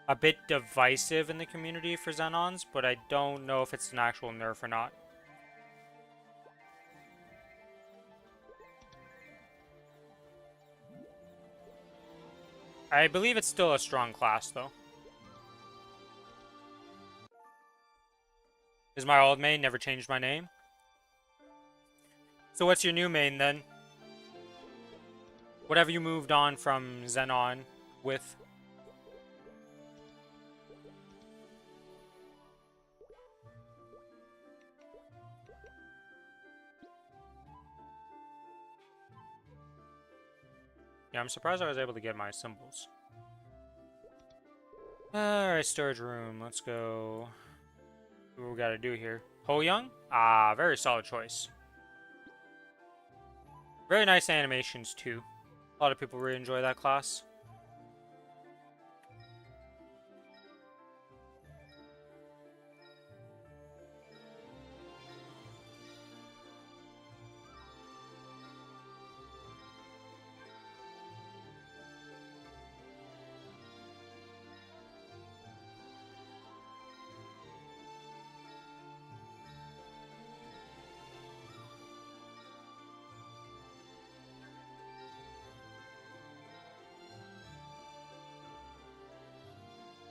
a bit divisive in the community for Xenons, but I don't know if it's an actual nerf or not. I believe it's still a strong class, though. Is my old main, never changed my name. So what's your new main, then? Whatever you moved on from Xenon with. Yeah, I'm surprised I was able to get my symbols. Alright, storage room. Let's go. What we gotta do here? Ho Young? Ah, very solid choice. Very nice animations, too. A lot of people really enjoy that class.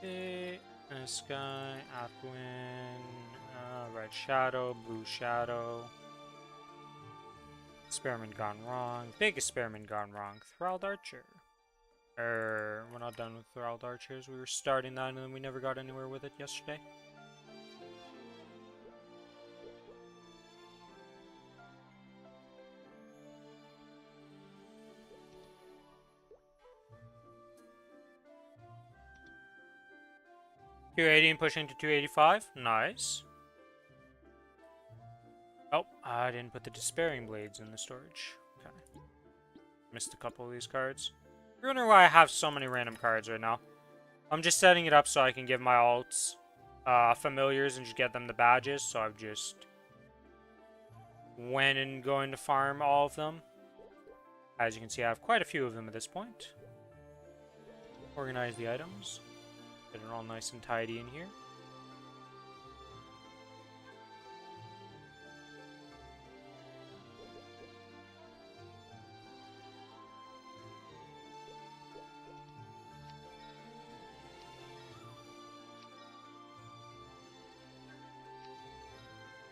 Okay, Sky, Aquin, Red Shadow, Blue Shadow. Experiment gone wrong. Big experiment gone wrong. Thralled Archer. We're not done with Thralled Archers. We were starting that and then we never got anywhere with it yesterday. $280 and pushing to 285. Nice. Oh, I didn't put the Despairing Blades in the storage. Okay. Missed a couple of these cards. I wonder why I have so many random cards right now. I'm just setting it up so I can give my alts familiars and just get them the badges. So I've just went and going to farm all of them. As you can see, I have quite a few of them at this point. Organize the items. Get it all nice and tidy in here.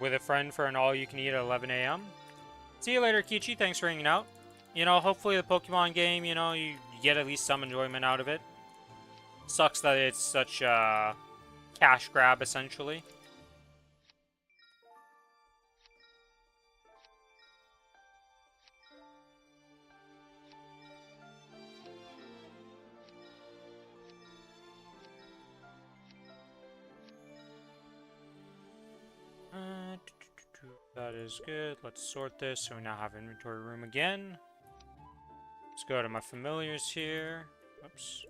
With a friend for an all-you-can-eat at 11 a.m. See you later, Kichi. Thanks for hanging out. You know, hopefully the Pokemon game, you know, you get at least some enjoyment out of it. Sucks that it's such a cash grab, essentially. That is good. Let's sort this so we now have inventory room again. Let's go to my familiars here. Oops.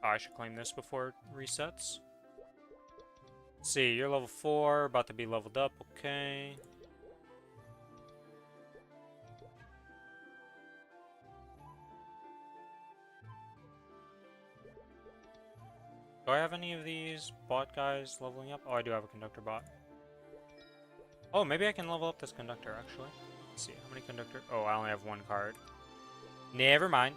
Oh, I should claim this before it resets. Let's see, you're level 4, about to be leveled up. Okay. Do I have any of these bot guys leveling up? Oh, I do have a conductor bot. Oh, maybe I can level up this conductor, actually. Let's see, how many conductor... Oh, I only have one card. Never mind.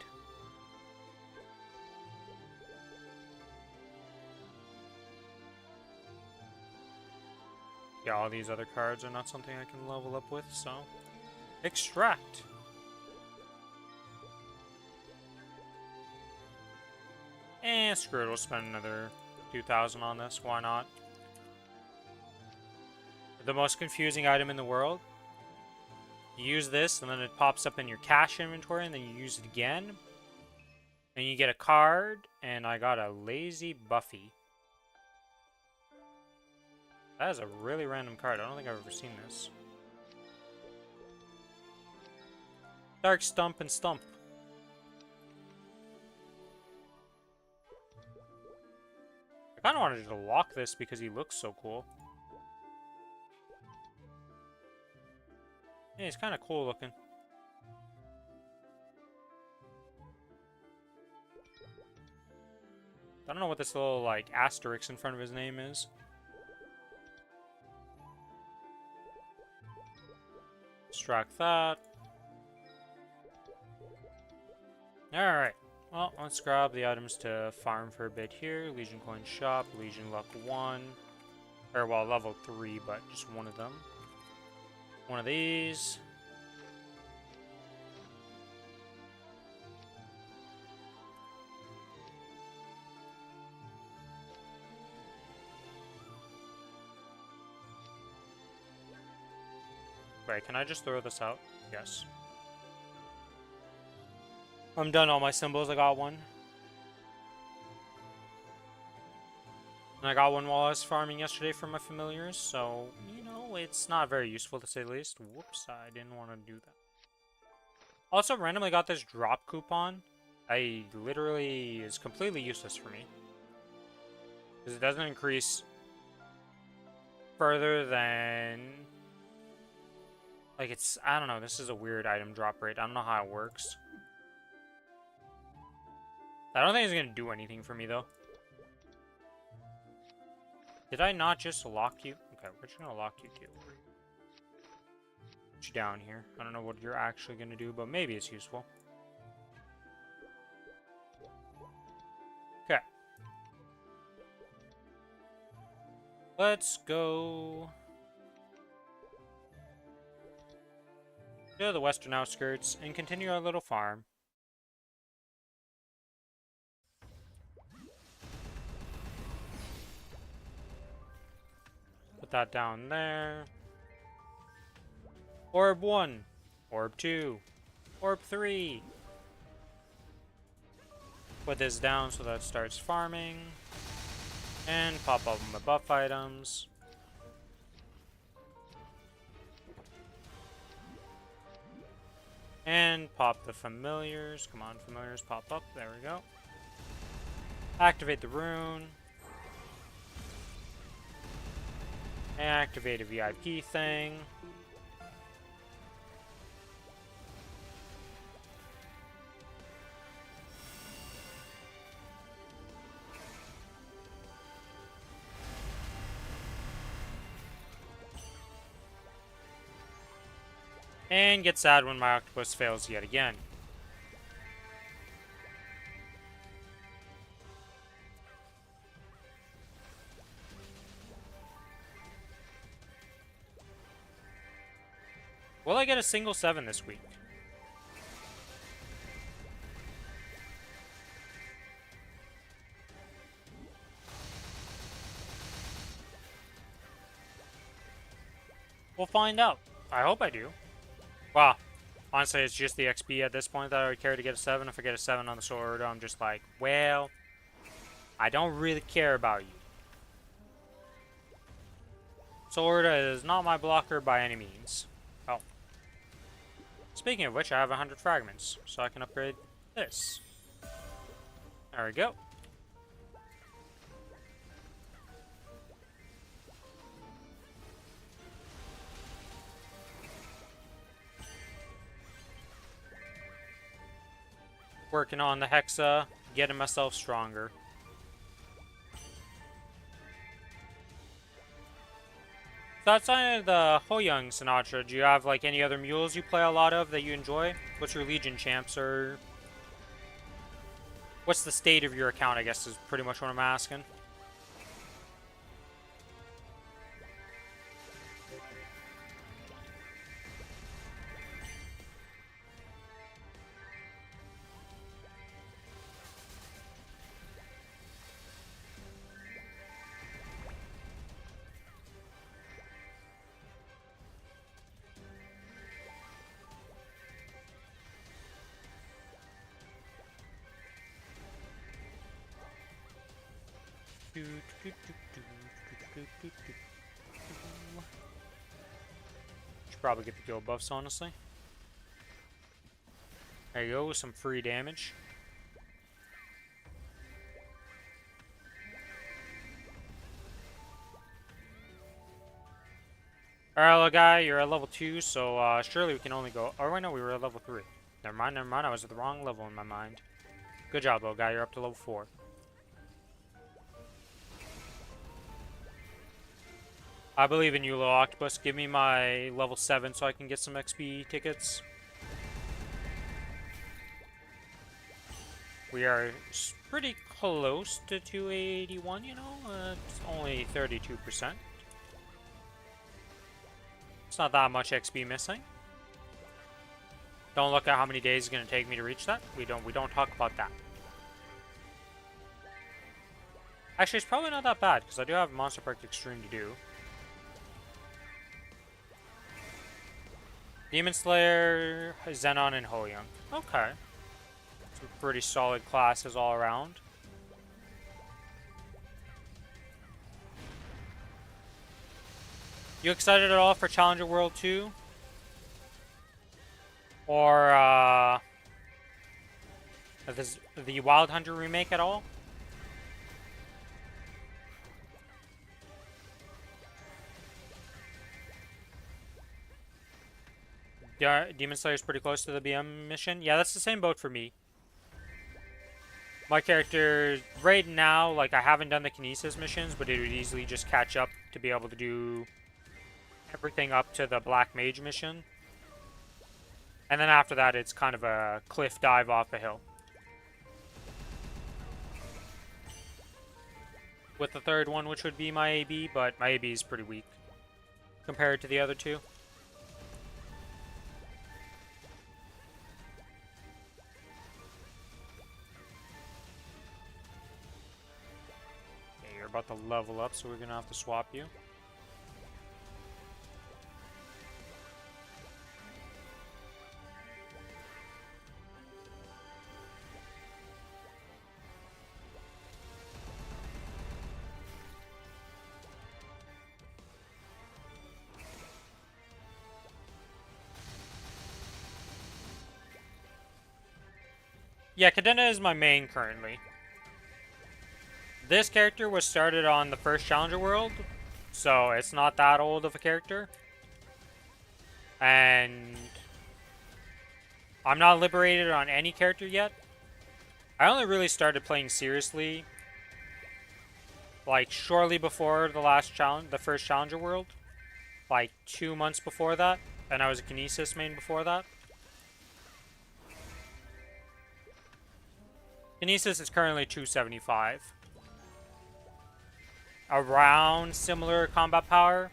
Yeah, all these other cards are not something I can level up with, so... Extract! Screw it, we'll spend another 2,000 on this, why not? The most confusing item in the world. You use this, and then it pops up in your cash inventory, and then you use it again. And you get a card, and I got a Lazy Buffy. That is a really random card. I don't think I've ever seen this. Dark Stump and Stump. I kind of wanted to lock this because he looks so cool. Yeah, he's kind of cool looking. I don't know what this little, like, asterisk in front of his name is. Extract that. Alright. Well, let's grab the items to farm for a bit here. Legion Coin Shop, Legion Luck 1. Or, well, level 3, but just one of them. One of these. Wait, can I just throw this out? Yes. I'm done all my symbols, I got one. And I got one while I was farming yesterday for my familiars, so, you know, it's not very useful to say the least. Whoops, I didn't want to do that. Also, randomly got this drop coupon. I literally is completely useless for me. Because it doesn't increase further than... Like, it's... I don't know, this is a weird item drop rate. I don't know how it works. I don't think it's going to do anything for me, though. Did I not just lock you? Okay, we're just going to lock you too. Put you down here. I don't know what you're actually going to do, but maybe it's useful. Okay. Let's go to the western outskirts and continue our little farm. Put that down there. Orb 1. Orb 2. Orb 3. Put this down so that it starts farming. And pop up my buff items. And pop the familiars. Come on, familiars, pop up. There we go. Activate the rune. Activate a VIP thing. And get sad when my octopus fails yet again. Will I get a single 7 this week? We'll find out. I hope I do. Well, honestly, it's just the XP at this point that I would care to get a 7. If I get a 7 on the sword, I'm just like, well, I don't really care about you. Sword is not my blocker by any means. Oh. Speaking of which, I have 100 fragments, so I can upgrade this. There we go. Working on the Hexa, getting myself stronger. So outside of the Hoyoung Sinatra, do you have like any other mules you play a lot of that you enjoy? What's your Legion champs, or what's the state of your account, I guess is pretty much what I'm asking. Should probably get the guild buffs, honestly. There you go, with some free damage. Alright, little guy, you're at level 2, so surely we can only go... Oh, wait, no, we were at level 3. Never mind, I was at the wrong level in my mind. Good job, little guy, you're up to level 4. I believe in you, little octopus. Give me my level 7 so I can get some XP tickets. We are pretty close to 281, you know? It's only 32%. It's not that much XP missing. Don't look at how many days it's going to take me to reach that. We don't talk about that. Actually, it's probably not that bad, because I do have Monster Park Extreme to do. Demon Slayer, Zenon, and Ho-Young. Okay. Some pretty solid classes all around. You excited at all for Challenger World 2? Or, the Wild Hunter remake at all? Yeah, Demon Slayer's pretty close to the BM mission. Yeah, that's the same boat for me. My character, right now, like, I haven't done the Kinesis missions, but it would easily just catch up to be able to do everything up to the Black Mage mission. And then after that, it's kind of a cliff dive off a hill. With the third one, which would be my AB, but my AB is pretty weak compared to the other two. Okay, you're about to level up, so we're gonna have to swap you. Yeah, Cadena is my main currently. This character was started on the first Challenger World, so it's not that old of a character. And I'm not liberated on any character yet. I only really started playing seriously like shortly before the first Challenger World. Like 2 months before that, and I was a Kinesis main before that. Kinesis is currently 275. Around similar combat power.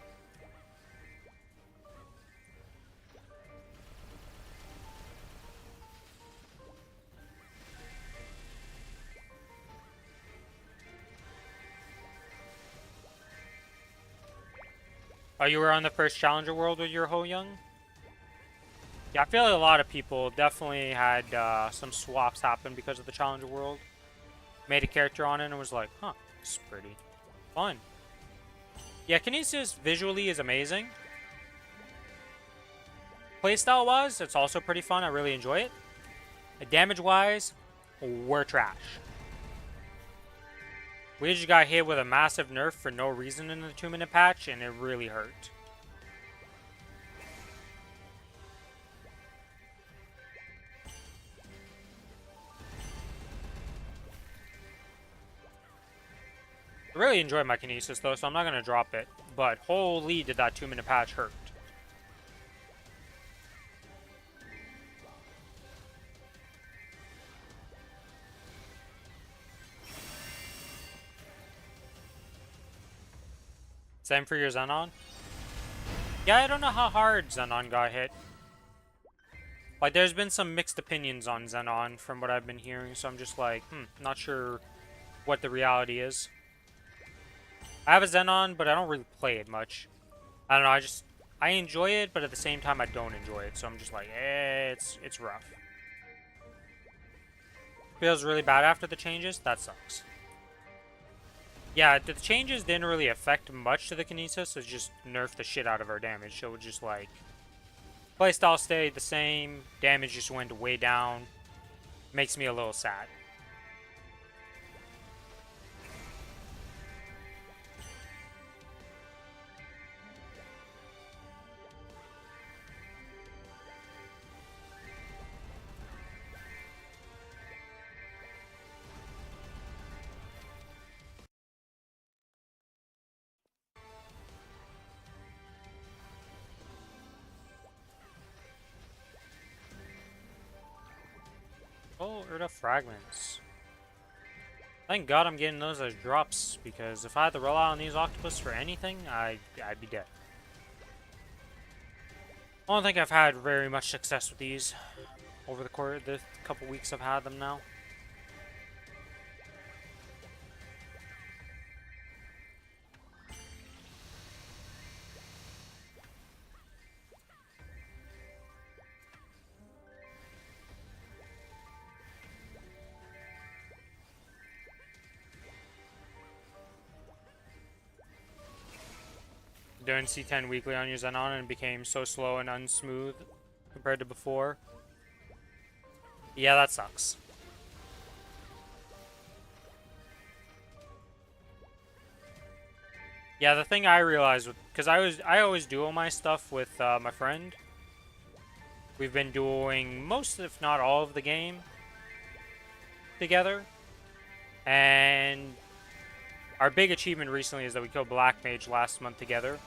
Oh, you were on the first Challenger World with your Ho-Young? Yeah, I feel like a lot of people definitely had some swaps happen because of the Challenger World. Made a character on it and was like, huh, this is pretty fun. Yeah, Kinesis visually is amazing. Playstyle-wise, it's also pretty fun. I really enjoy it. Damage-wise, we're trash. We just got hit with a massive nerf for no reason in the 2-minute patch, and it really hurt. I really enjoy my Kinesis, though, so I'm not going to drop it. But holy, did that 2-minute patch hurt. Same for your Zenon? Yeah, I don't know how hard Zenon got hit. Like, there's been some mixed opinions on Zenon from what I've been hearing, so I'm just like, not sure what the reality is. I have a Zenon, but I don't really play it much. I don't know, I enjoy it, but at the same time I don't enjoy it, so I'm just like, it's rough. Feels really bad after the changes? That sucks. Yeah, the changes didn't really affect much to the Kinesis, it just nerfed the shit out of our damage, so it just like... Playstyle stayed the same, damage just went way down. Makes me a little sad. Get rid of fragments. Thank God I'm getting those as drops, because if I had to rely on these octopus for anything, I'd be dead. I don't think I've had very much success with these over the couple weeks I've had them now. Doing C10 weekly on your Xenon and became so slow and unsmooth compared to before. Yeah, that sucks. Yeah, the thing I realized, because I always duo my stuff with my friend. We've been duoing most, if not all, of the game together, and our big achievement recently is that we killed Black Mage last month together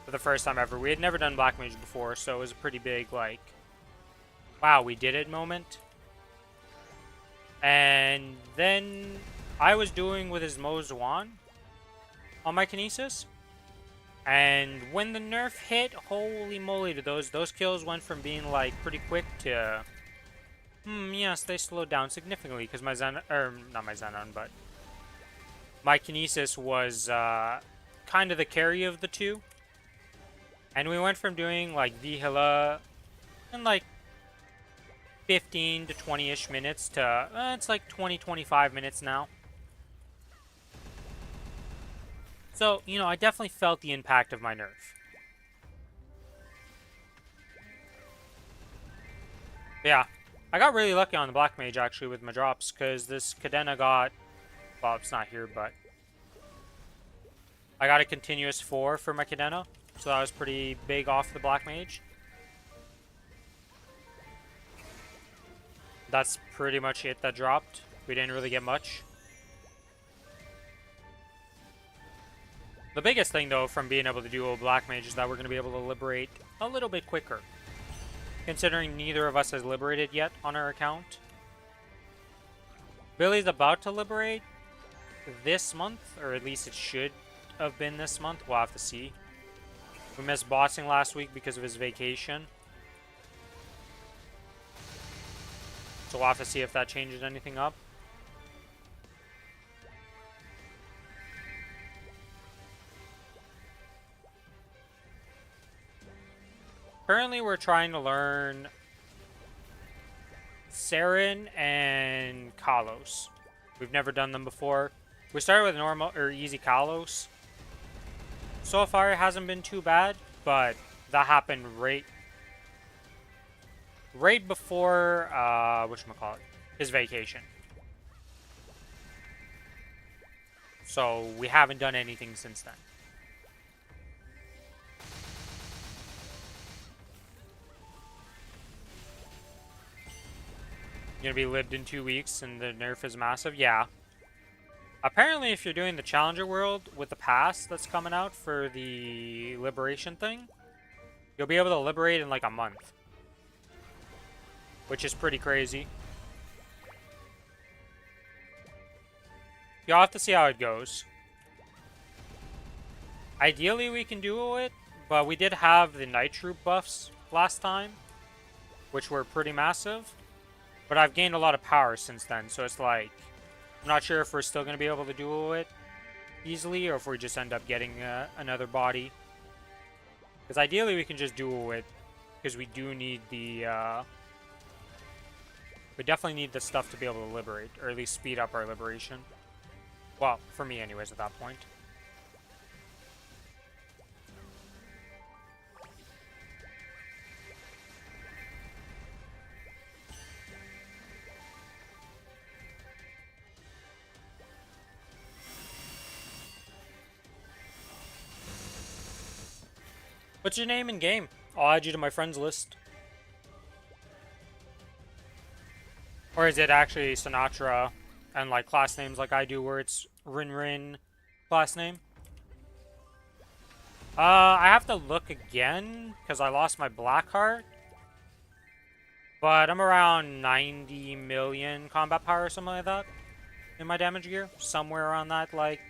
for the first time ever. We had never done Black Mage before, so it was a pretty big, like, wow, we did it moment. And then I was doing with his Mo Zwan on my Kinesis. And when the nerf hit, holy moly, did those kills went from being like pretty quick to yes, they slowed down significantly because my Xenon, or not my Xenon, but my Kinesis was kind of the carry of the two. And we went from doing like Vihila in like 15 to 20-ish minutes to it's like 20-25 minutes now. So, you know, I definitely felt the impact of my nerf. Yeah, I got really lucky on the Black Mage, actually, with my drops, because this Cadena got... Well, it's not here, but... I got a continuous 4 for my Cadena, so that was pretty big off the Black Mage. That's pretty much it that dropped. We didn't really get much. The biggest thing, though, from being able to duo Black Mage is that we're going to be able to liberate a little bit quicker. Considering neither of us has liberated yet on our account. Billy's about to liberate this month, or at least it should have been this month. We'll have to see. We missed bossing last week because of his vacation. So we'll have to see if that changes anything up. Currently, we're trying to learn Saren and Kalos. We've never done them before. We started with normal or easy Kalos. So far, it hasn't been too bad, but that happened right before whatchamacallit, his vacation. So we haven't done anything since then. Gonna be lived in 2 weeks and the nerf is massive? Yeah. Apparently, if you're doing the Challenger World with the pass that's coming out for the Liberation thing, you'll be able to liberate in like a month. Which is pretty crazy. You'll have to see how it goes. Ideally, we can duo it, but we did have the Night Troop buffs last time, which were pretty massive. But I've gained a lot of power since then, so it's like, I'm not sure if we're still going to be able to duo it easily, or if we just end up getting another body. Because ideally we can just duo it, because we do need the, we definitely need the stuff to be able to liberate, or at least speed up our liberation. Well, for me anyways at that point. What's your name in game? I'll add you to my friends list. Or is it actually Sinatra and like class names like I do where it's Rin Rin class name? I have to look again because I lost my black heart. But I'm around 90 million combat power or something like that in my damage gear. Somewhere around that, like,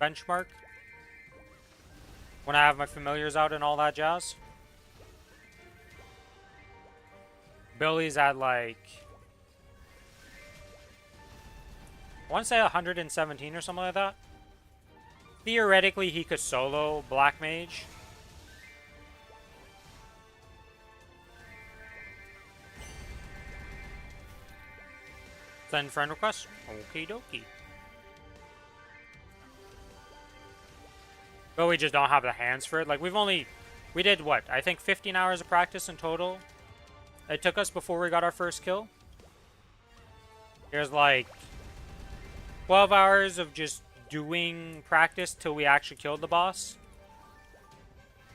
benchmark. When I have my familiars out and all that jazz. Billy's at, like, I want to say 117 or something like that. Theoretically, he could solo Black Mage. Send friend request. Okie dokie. But we just don't have the hands for it. Like, we did what? I think 15 hours of practice in total. It took us before we got our first kill. There's like 12 hours of just doing practice till we actually killed the boss.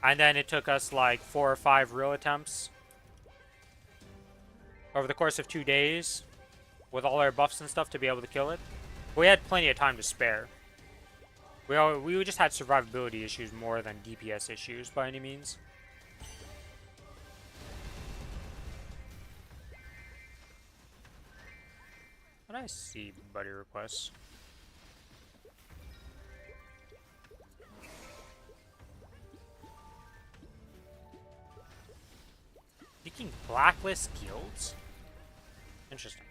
And then it took us like 4 or 5 real attempts over the course of 2 days with all our buffs and stuff to be able to kill it. We had plenty of time to spare. We just had survivability issues more than DPS issues by any means. What did I see buddy requests? Seeking blacklist guilds? Interesting.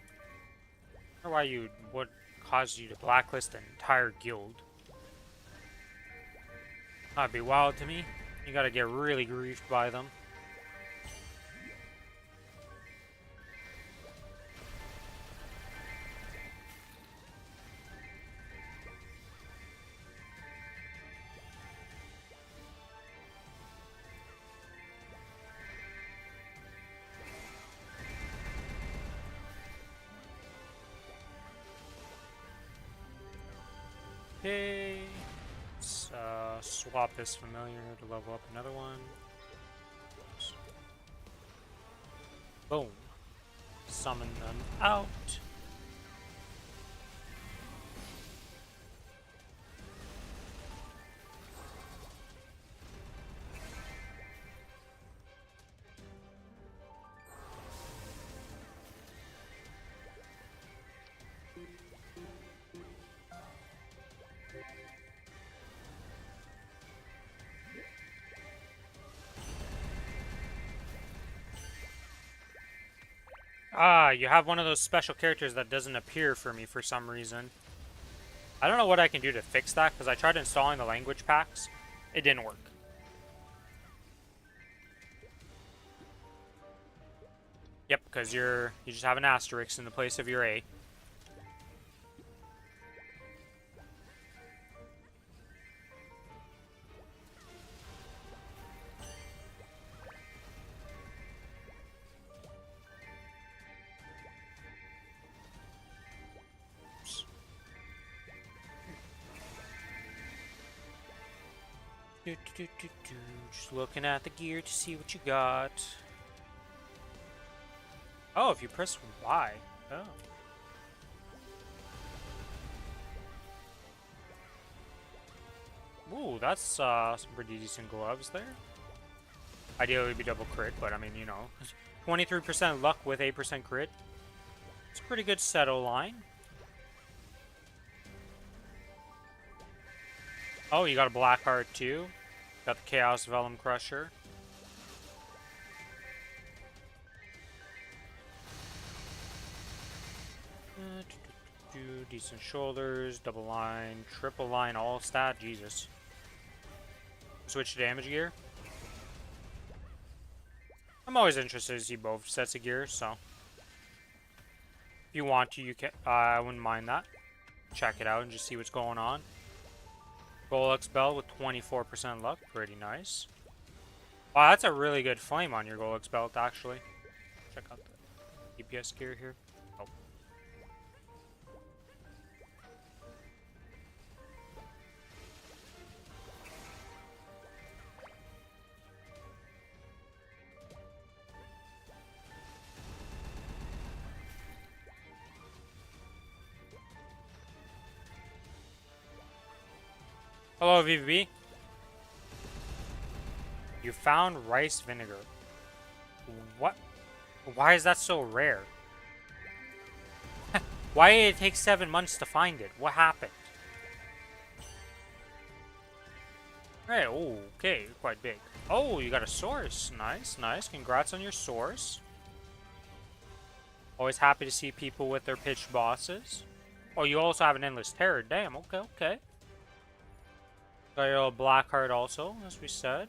I wonder why you would cause you to blacklist an entire guild. That'd be wild to me. You gotta get really griefed by them. Okay. Let's swap this familiar to level up another one. Boom. Summon them out. Ah, you have one of those special characters that doesn't appear for me for some reason. I don't know what I can do to fix that, because I tried installing the language packs. It didn't work. Yep, because you just have an asterisk in the place of your A. Just looking at the gear to see what you got. Oh, if you press Y. Oh. Ooh, that's some pretty decent gloves there. Ideally, it'd be double crit, but I mean, you know, 23% luck with 8% crit. It's a pretty good settle line. Oh, you got a black heart too. Got the Chaos Vellum Crusher. Decent shoulders, double line, triple line, all stat. Jesus. Switch to damage gear. I'm always interested to see both sets of gear, so if you want to, you can. I wouldn't mind that. Check it out and just see what's going on. Golux belt with 24% luck, pretty nice. Wow, that's a really good flame on your Golux belt, actually. Check out the DPS gear here. Oh. Hello, VVB. You found rice vinegar. What? Why is that so rare? Why did it take 7 months to find it? What happened? Hey, oh, okay, quite big. Oh, you got a source. Nice, nice. Congrats on your source. Always happy to see people with their pitched bosses. Oh, you also have an endless terror. Damn, okay, okay. Got your little black heart also, as we said.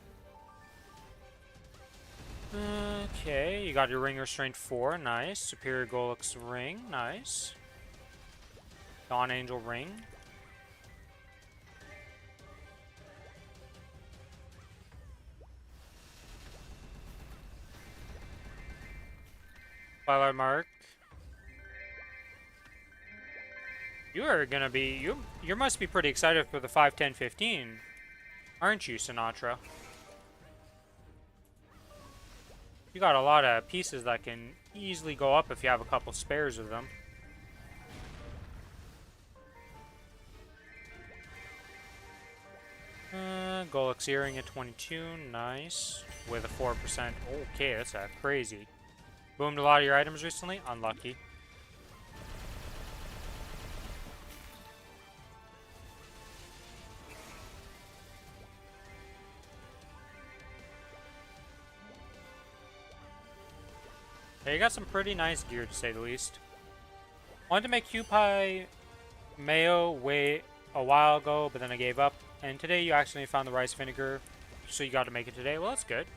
Okay, you got your ring restraint 4. Nice. Superior Golux ring. Nice. Dawn Angel ring. Twilight Mark. You are gonna be you must be pretty excited for the 5, 10, 15, aren't you, Sinatra? You got a lot of pieces that can easily go up if you have a couple spares of them. Golux earring at 22, nice. With a 4%. Okay, that's crazy. Boomed a lot of your items recently? Unlucky. Yeah, you got some pretty nice gear, to say the least. Wanted to make Hupai Mayo way a while ago, but then I gave up. And today you actually found the rice vinegar, so you got to make it today. Well, that's good.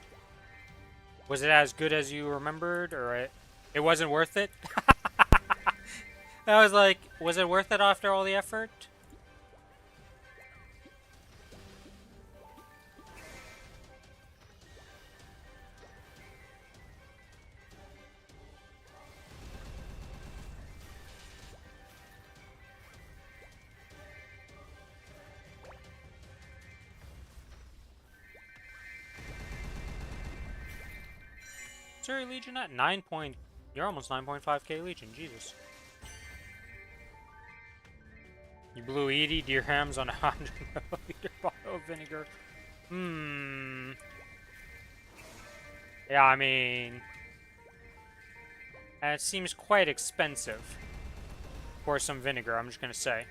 Was it as good as you remembered, or it wasn't worth it? I was like, was it worth it after all the effort? Sorry, Legion at 9 point. You're almost 9.5k Legion, Jesus. You blew 80 dirhams on a 100 milliliter bottle of vinegar. Yeah, I mean, it seems quite expensive for some vinegar, I'm just gonna say.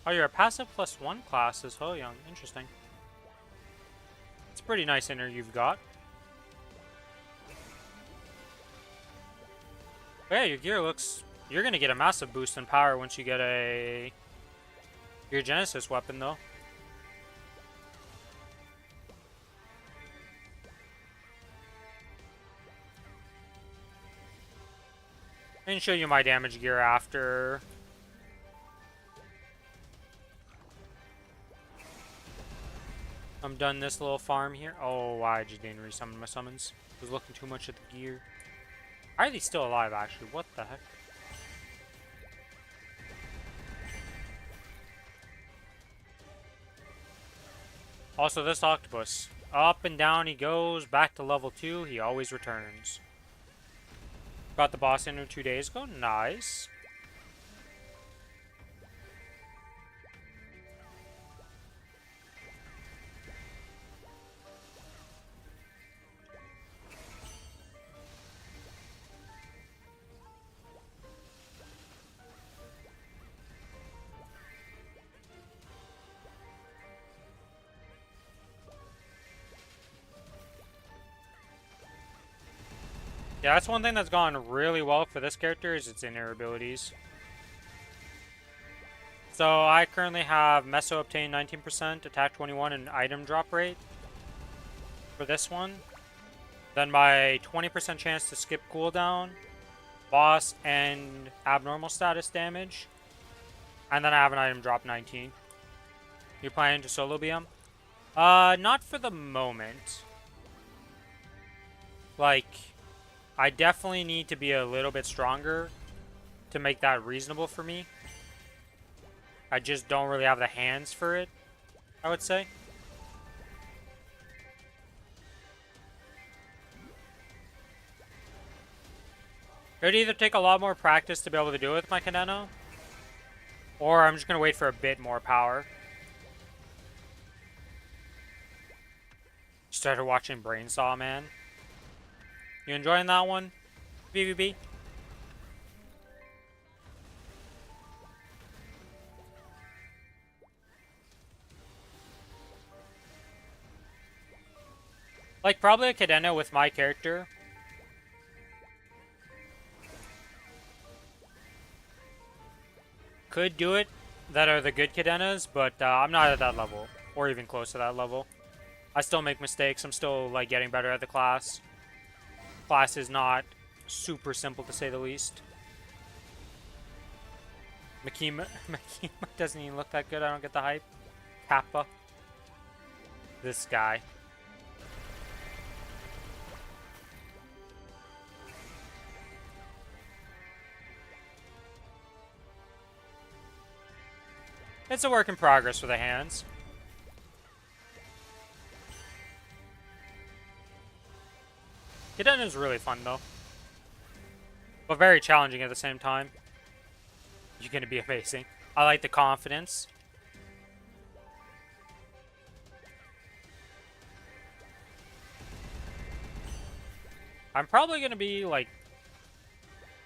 Oh, you're a passive +1 class as Ho Young. Interesting. It's a pretty nice inner you've got. But yeah, your gear looks... You're gonna get a massive boost in power once you get your Genesis weapon, though. I can show you my damage gear after. I'm done this little farm here. Oh, I just didn't resummon my summons. I was looking too much at the gear. Why are they still alive, actually? What the heck? Also, this octopus. Up and down he goes, back to level 2. He always returns. Got the boss in 2 days ago. Nice. Yeah, that's one thing that's gone really well for this character is its inner abilities. So I currently have Meso obtain 19%, attack 21, and item drop rate for this one. Then my 20% chance to skip cooldown, boss, and abnormal status damage. And then I have an item drop 19. You planning to solo BM? Not for the moment. Like, I definitely need to be a little bit stronger to make that reasonable for me. I just don't really have the hands for it, I would say. It would either take a lot more practice to be able to do it with my Cadena, or I'm just going to wait for a bit more power. Started watching Brainsaw, man. You enjoying that one? VVB? Like, probably a Cadena with my character. Could do it that are the good Cadenas, but I'm not at that level. Or even close to that level. I still make mistakes. I'm still, like, getting better at the class. Class is not super simple, to say the least. Makima doesn't even look that good. I don't get the hype. Kappa. This guy. It's a work in progress for the hands. Hidden is really fun though. But very challenging at the same time. You're gonna be amazing. I like the confidence. I'm probably gonna be like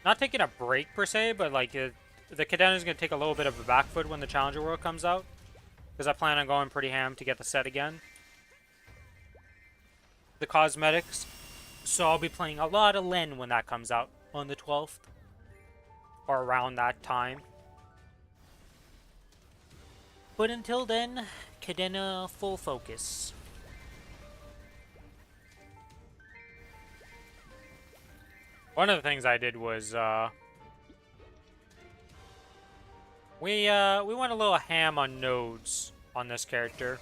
not taking a break per se, but like the Cadena is gonna take a little bit of a back foot when the Challenger World comes out. Because I plan on going pretty ham to get the set again. The cosmetics. So I'll be playing a lot of Len when that comes out on the 12th. Or around that time. But until then, Cadena full focus. One of the things I did was we went a little ham on nodes on this character.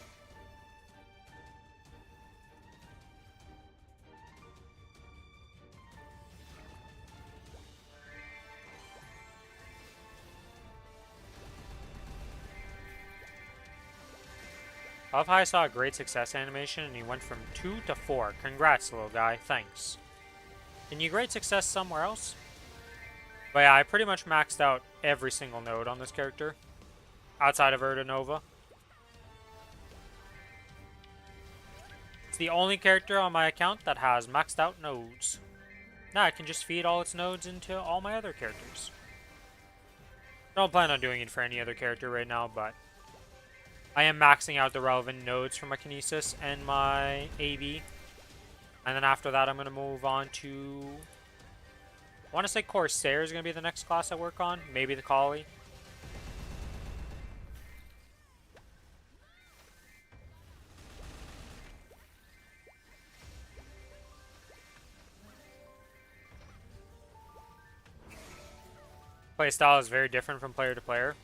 I love how I saw a great success animation and he went from 2 to 4. Congrats, little guy. Thanks. Can you great success somewhere else? But yeah, I pretty much maxed out every single node on this character. Outside of Urda Nova. It's the only character on my account that has maxed out nodes. Now I can just feed all its nodes into all my other characters. Don't plan on doing it for any other character right now, but I am maxing out the relevant nodes for my Kinesis and my AB. And then after that, I'm going to move on to... I want to say Corsair is going to be the next class I work on. Maybe the Collie. Playstyle is very different from player to player.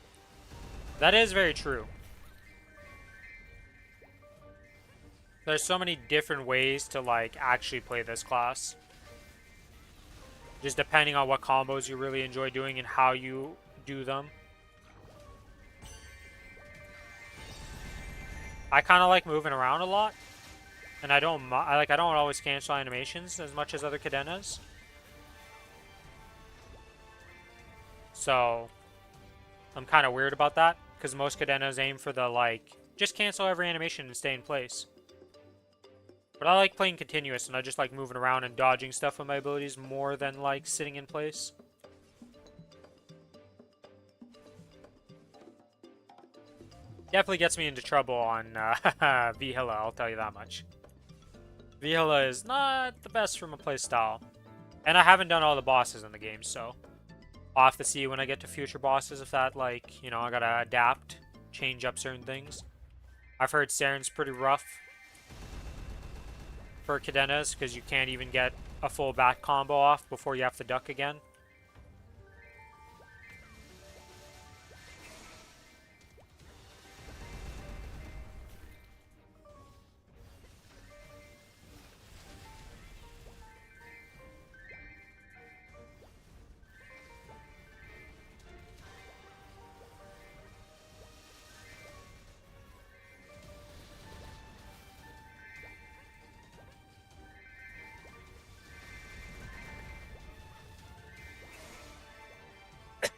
That is very true. There's so many different ways to like actually play this class. Just depending on what combos you really enjoy doing and how you do them. I kind of like moving around a lot, and I don't always cancel animations as much as other Cadenas. So I'm kind of weird about that because most Cadenas aim for the like just cancel every animation and stay in place. But I like playing continuous, and I just like moving around and dodging stuff with my abilities more than like sitting in place. Definitely gets me into trouble on Vihila, I'll tell you that much. Vihila is not the best from a playstyle. And I haven't done all the bosses in the game, so I'll have to see when I get to future bosses if that, like, you know, I gotta adapt, change up certain things. I've heard Saren's pretty rough for Cadenas because you can't even get a full back combo off before you have to duck again.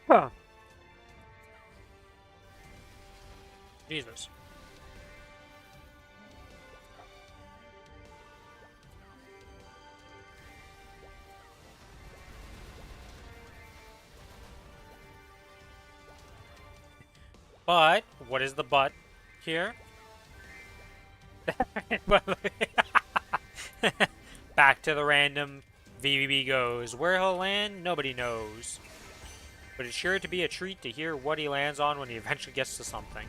Huh. Jesus. But, what is the but here? Back to the random VBB goes. Where he'll land, nobody knows. But it's sure to be a treat to hear what he lands on when he eventually gets to something.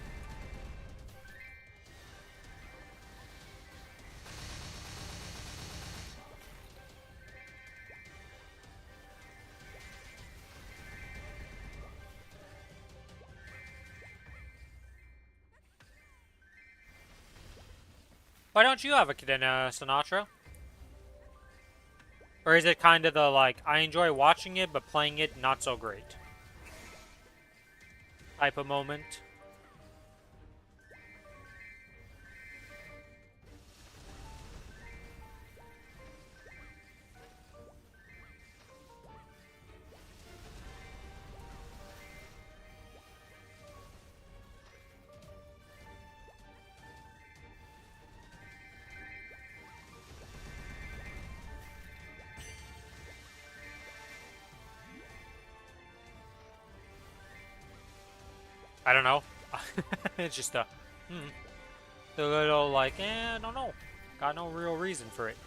Why don't you have a Cadena, Sinatra? Or is it kind of the, like, I enjoy watching it, but playing it not so great type of moment? I don't know. It's just a, a little like, I don't know. Got no real reason for it.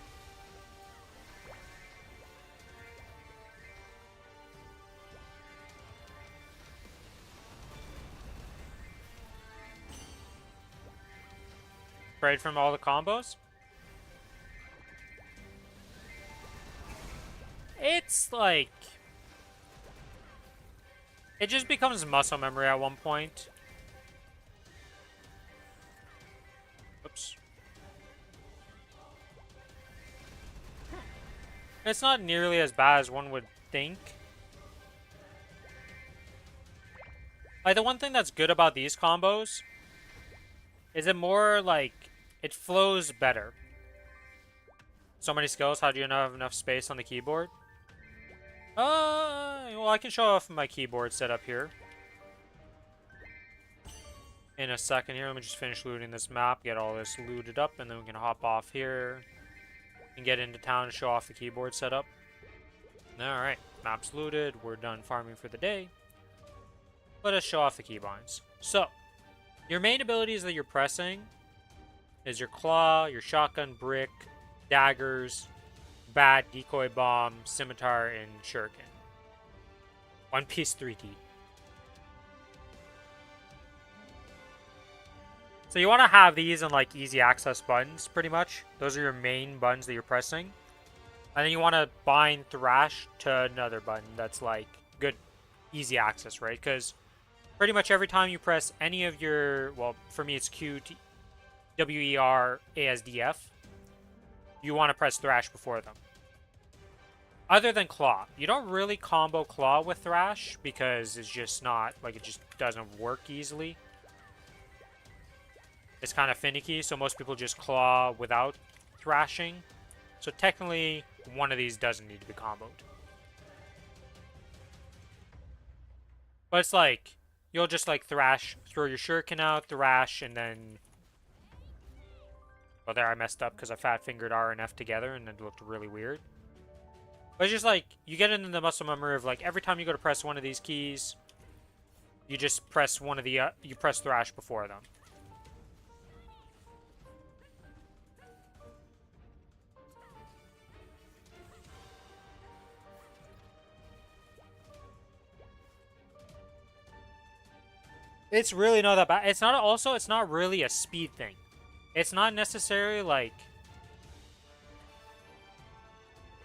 Afraid from all the combos? It's like... It just becomes muscle memory at one point. Oops. It's not nearly as bad as one would think. Like, the one thing that's good about these combos is it more like it flows better. So many skills, how do you not have enough space on the keyboard? Well, I can show off my keyboard setup here in a second here. Let me just finish looting this map, get all this looted up, and then we can hop off here and get into town and show off the keyboard setup. Alright, map's looted. We're done farming for the day. Let us show off the keybinds. So, your main abilities that you're pressing is your claw, your shotgun, brick, daggers, bat, decoy bomb, scimitar, and shuriken. One Piece 3D. So you want to have these in like easy access buttons, pretty much. Those are your main buttons that you're pressing. And then you want to bind Thrash to another button that's like good, easy access, right? Because pretty much every time you press any of your, well, for me it's Q, T, W, E, R, A, S, D, F, you want to press Thrash before them. Other than Claw. You don't really combo Claw with Thrash because it's just not, like, it just doesn't work easily. It's kind of finicky, so most people just Claw without thrashing. So technically, one of these doesn't need to be comboed. But it's like, you'll just like thrash, throw your shuriken out, thrash, and then... Well, there I messed up because I fat-fingered R and F together and it looked really weird. But it's just like, you get into the muscle memory of like, every time you go to press one of these keys, you just press one of the, you press thrash before them. It's really not that bad. It's not also, it's not really a speed thing. It's not necessarily like...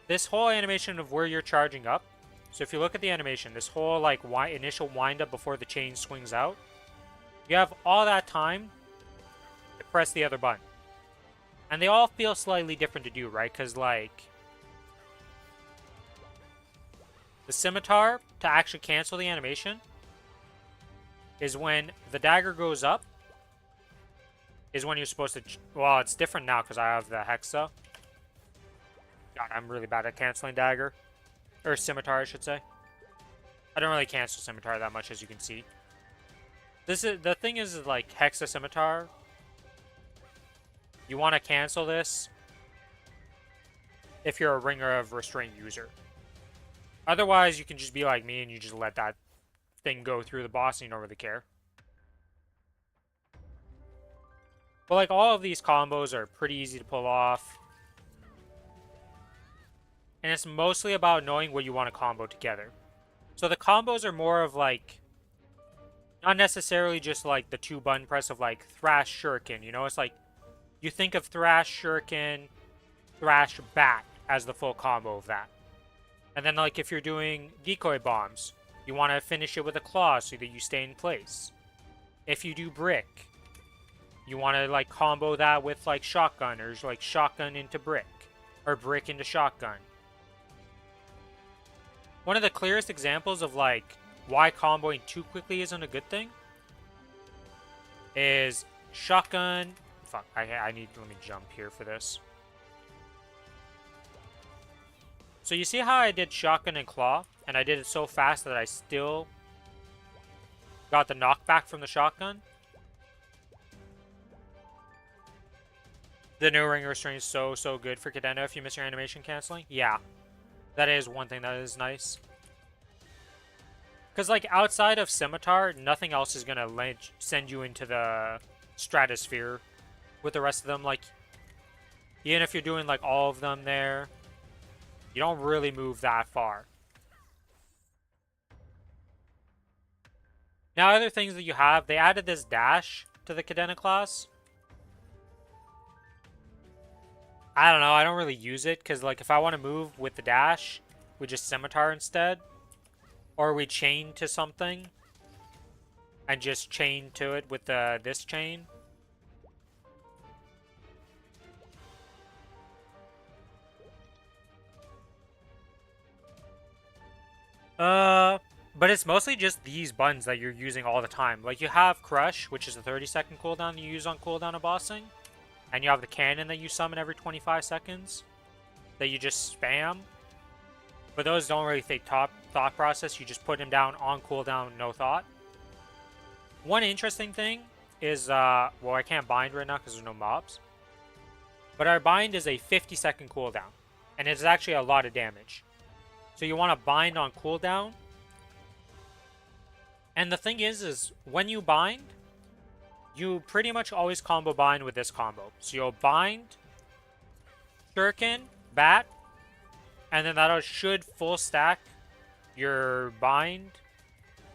This whole animation of where you're charging up. So if you look at the animation, this whole like initial wind up before the chain swings out. You have all that time to press the other button. And they all feel slightly different to do, right? Because like... The scimitar, to actually cancel the animation, is when the dagger goes up, is when you're supposed to... Well, it's different now because I have the Hexa. God, I'm really bad at canceling dagger. Or scimitar, I should say. I don't really cancel Scimitar that much, as you can see. The thing is like Hexa Scimitar. You want to cancel this if you're a Ringer of Restraint user. Otherwise, you can just be like me and you just let that thing go through the boss and you don't really care. But like all of these combos are pretty easy to pull off. And it's mostly about knowing what you want to combo together. So the combos are more of like, not necessarily just like the 2-button press of like Thrash Shuriken, you know? It's like, you think of Thrash Shuriken, Thrash Bat as the full combo of that. And then like if you're doing decoy bombs, you want to finish it with a claw so that you stay in place. If you do brick, you want to like combo that with like shotgun, or like shotgun into brick, or brick into shotgun. One of the clearest examples of like why comboing too quickly isn't a good thing is shotgun. Fuck, let me jump here for this. So you see how I did shotgun and claw, and I did it so fast that I still got the knockback from the shotgun? The new ring restraint is so good for Cadendo if you miss your animation canceling. Yeah, that is one thing that is nice. Because like outside of Scimitar, nothing else is gonna send you into the stratosphere with the rest of them. Like, even if you're doing like all of them there, you don't really move that far. Now, other things that you have, they added this dash to the Cadena class. I don't know, I don't really use it, because like if I want to move with the dash, we just Scimitar instead. Or we chain to something and just chain to it with this chain. But it's mostly just these buttons that you're using all the time. Like you have Crush, which is a 30-second cooldown you use on cooldown of bossing. And you have the cannon that you summon every 25 seconds that you just spam. But those don't really take thought process. You just put them down on cooldown, no thought. One interesting thing is, well, I can't bind right now because there's no mobs. But our bind is a 50-second cooldown. And it's actually a lot of damage. So you want to bind on cooldown. And the thing is when you bind, you pretty much always combo bind with this combo. So you'll bind, Shuriken, Bat, and then that should full stack your bind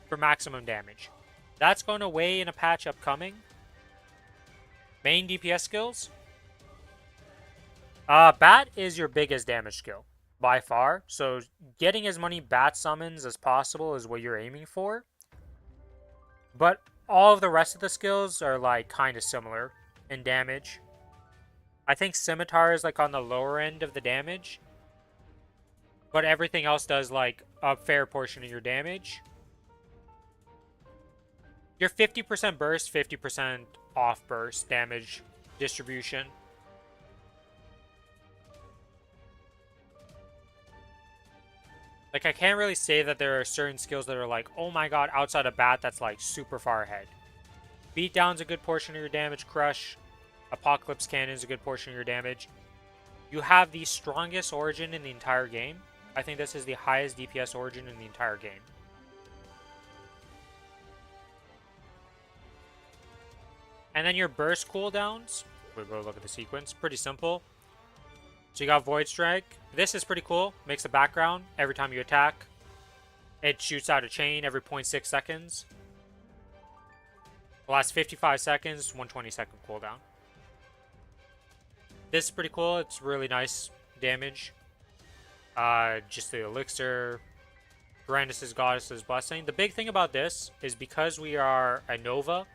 for maximum damage. That's going away in a patch upcoming. Main DPS skills. Bat is your biggest damage skill by far. So getting as many Bat summons as possible is what you're aiming for. But all of the rest of the skills are like kind of similar in damage. I think Scimitar is like on the lower end of the damage. But everything else does like a fair portion of your damage. Your 50% burst, 50% off burst damage distribution. Like, I can't really say that there are certain skills that are like, oh my god, outside of Bat, that's like super far ahead. Beatdown's a good portion of your damage. Crush, Apocalypse Cannon is a good portion of your damage. You have the strongest origin in the entire game. I think this is the highest DPS origin in the entire game. And then your burst cooldowns. We'll go look at the sequence. Pretty simple. So you got Void Strike. This is pretty cool. Makes a background every time you attack. It shoots out a chain every 0.6 seconds. It lasts 55 seconds, 120-second cooldown. This is pretty cool. It's really nice damage. Just the Elixir. Brandis' Goddess's Blessing. The big thing about this is because we are a Nova,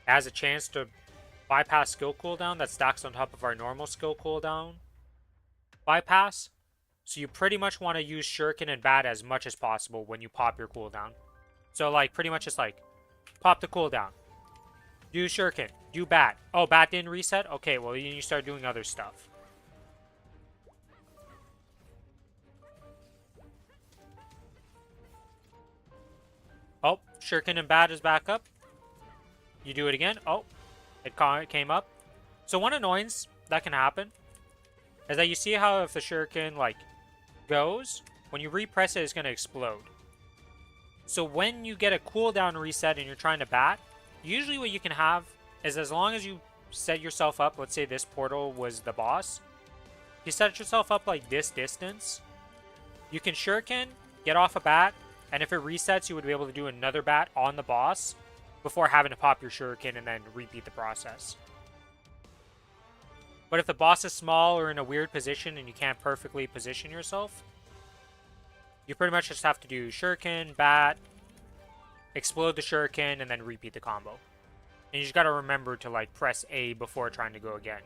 it has a chance to bypass skill cooldown that stacks on top of our normal skill cooldown bypass. So you pretty much want to use Shuriken and Bat as much as possible when you pop your cooldown. So like pretty much just like pop the cooldown. Do Shuriken. Do Bat. Oh, Bat didn't reset? Okay, well then you start doing other stuff. Oh, Shuriken and Bat is back up. You do it again. Oh, it came up. So one annoyance that can happen is that you see how if the Shuriken, like, goes, when you repress it, it's going to explode. So when you get a cooldown reset and you're trying to bat, usually what you can have is as long as you set yourself up, let's say this portal was the boss, you set yourself up like this distance, you can Shuriken, get off a bat, and if it resets, you would be able to do another bat on the boss before having to pop your Shuriken and then repeat the process. But if the boss is small or in a weird position and you can't perfectly position yourself, you pretty much just have to do Shuriken, bat, explode the Shuriken, and then repeat the combo. And you just gotta remember to like press A before trying to go again.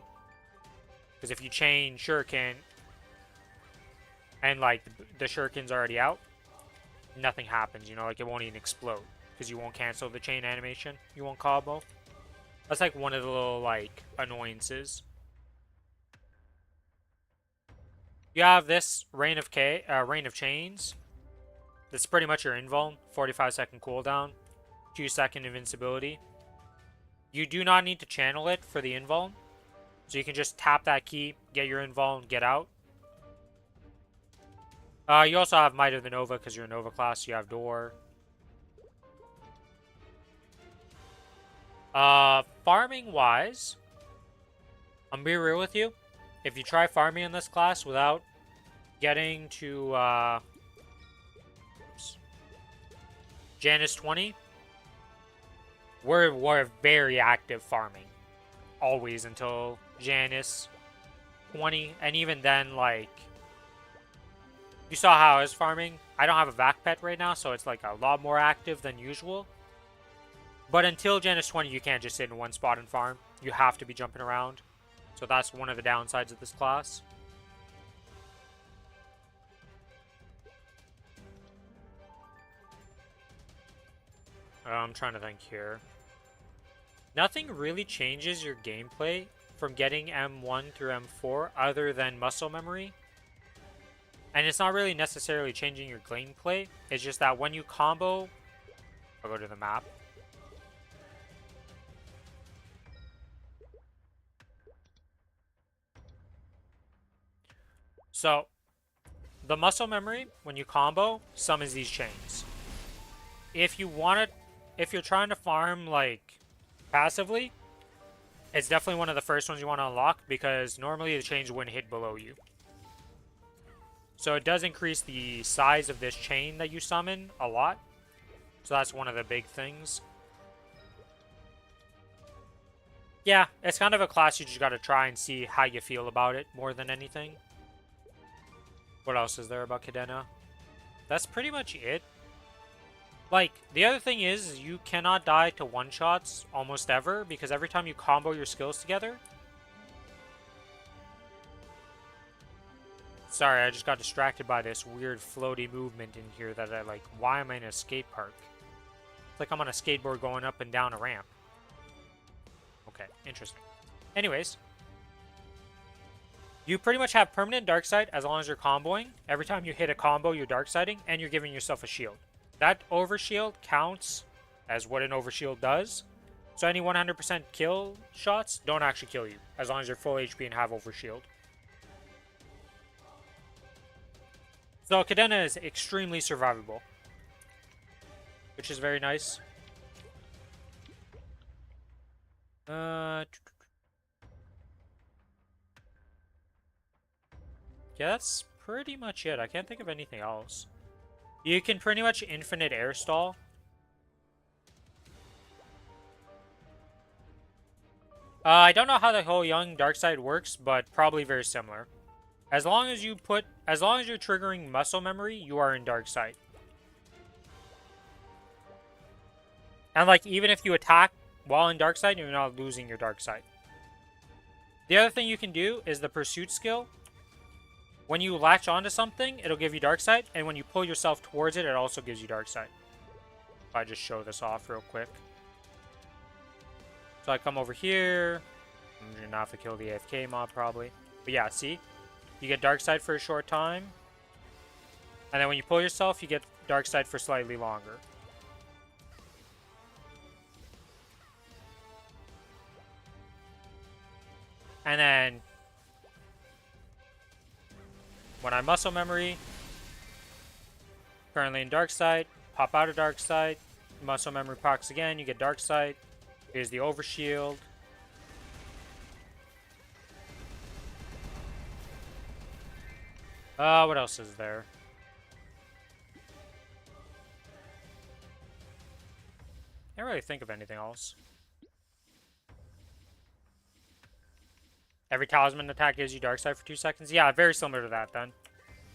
Because if you chain Shuriken and like the Shuriken's already out, nothing happens, you know, like it won't even explode. Because you won't cancel the chain animation. You won't combo. That's like one of the little like annoyances. You have this Rain of Chains. That's pretty much your invuln. 45-second cooldown. 2-second invincibility. You do not need to channel it for the invuln. So you can just tap that key, get your invuln, get out. You also have Might of the Nova because you're a Nova class. You have Door. Farming wise, I'm gonna be real with you. If you try farming in this class without getting to Janus 20, we're very active farming. Always until Janus 20, and even then, like, you saw how I was farming. I don't have a vac pet right now, so it's like a lot more active than usual. But until Janus 20, you can't just sit in one spot and farm. You have to be jumping around. So that's one of the downsides of this class. I'm trying to think here. Nothing really changes your gameplay from getting M1 through M4 other than muscle memory. And it's not really necessarily changing your gameplay. It's just that when you combo... I'll go to the map. So, the muscle memory, when you combo, summons these chains. If you want it, if you're trying to farm, like, passively, it's definitely one of the first ones you want to unlock because normally the chains wouldn't hit below you. So it does increase the size of this chain that you summon a lot. So that's one of the big things. Yeah, it's kind of a class you just got to try and see how you feel about it more than anything. What else is there about Cadena? That's pretty much it. Like, the other thing is you cannot die to one-shots almost ever because every time you combo your skills together... Sorry, I just got distracted by this weird floaty movement in here that I like. Why am I in a skate park? It's like I'm on a skateboard going up and down a ramp. Okay, interesting. Anyways. You pretty much have permanent dark side as long as you're comboing. Every time you hit a combo, you're dark siding, and you're giving yourself a shield. That overshield counts as what an overshield does. So any 100% kill shots don't actually kill you, as long as you're full HP and have overshield. So Cadena is extremely survivable, which is very nice. Yeah, that's pretty much it. I can't think of anything else. You can pretty much infinite air stall. I don't know how the whole young dark side works, but probably very similar. As long as you're triggering muscle memory, you are in dark side. And like, even if you attack while in dark side, you're not losing your dark side. The other thing you can do is the pursuit skill. When you latch onto something, it'll give you dark side, and when you pull yourself towards it, it also gives you dark side. If I just show this off real quick. So I come over here. I'm gonna have to kill the AFK mob probably. But yeah, see? You get dark side for a short time. And then when you pull yourself, you get dark side for slightly longer. And then when I muscle memory, currently in dark sight, pop out of dark sight, muscle memory procs again, you get dark sight. Here's the overshield. What else is there? Can't really think of anything else. Every talisman attack gives you dark side for 2 seconds. Yeah, very similar to that then.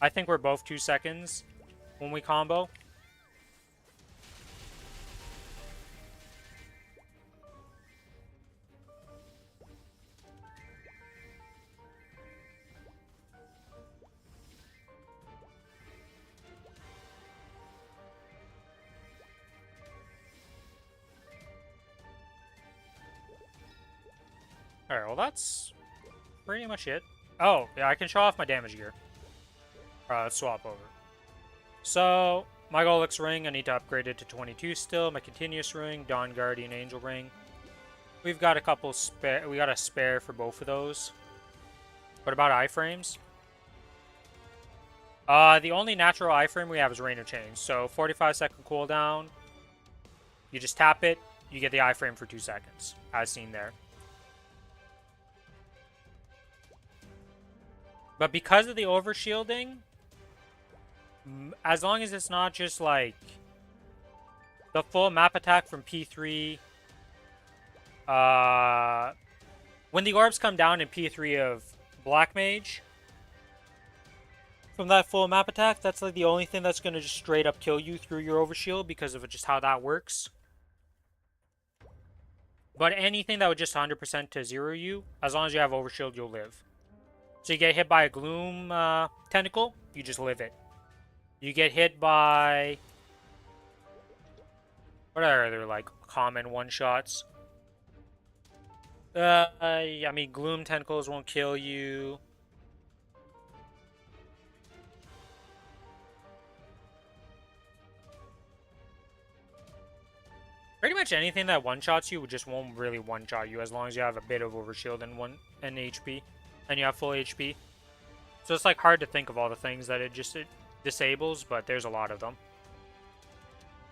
I think we're both 2 seconds when we combo. Alright, well that's pretty much it. Oh, yeah, I can show off my damage gear. Alright, let's swap over. So, my Golix ring, I need to upgrade it to 22 still. My continuous ring, Dawn Guardian Angel ring. We've got a couple spare. We got a spare for both of those. What about iframes? The only natural iframe we have is Rain of Chains. So 45-second cooldown. You just tap it, you get the iframe for 2 seconds, as seen there. But because of the overshielding, as long as it's not just like the full map attack from P3, when the orbs come down in P3 of Black Mage, from that full map attack, that's like the only thing that's going to just straight up kill you through your overshield because of just how that works. But anything that would just 100% to zero you, as long as you have overshield, you'll live. So you get hit by a Gloom Tentacle, you just live it. You get hit by... what are other, like, common one-shots? I mean, Gloom Tentacles won't kill you. Pretty much anything that one-shots you just won't really one-shot you as long as you have a bit of overshield and HP. And you have full HP. So it's like hard to think of all the things that it disables, but there's a lot of them.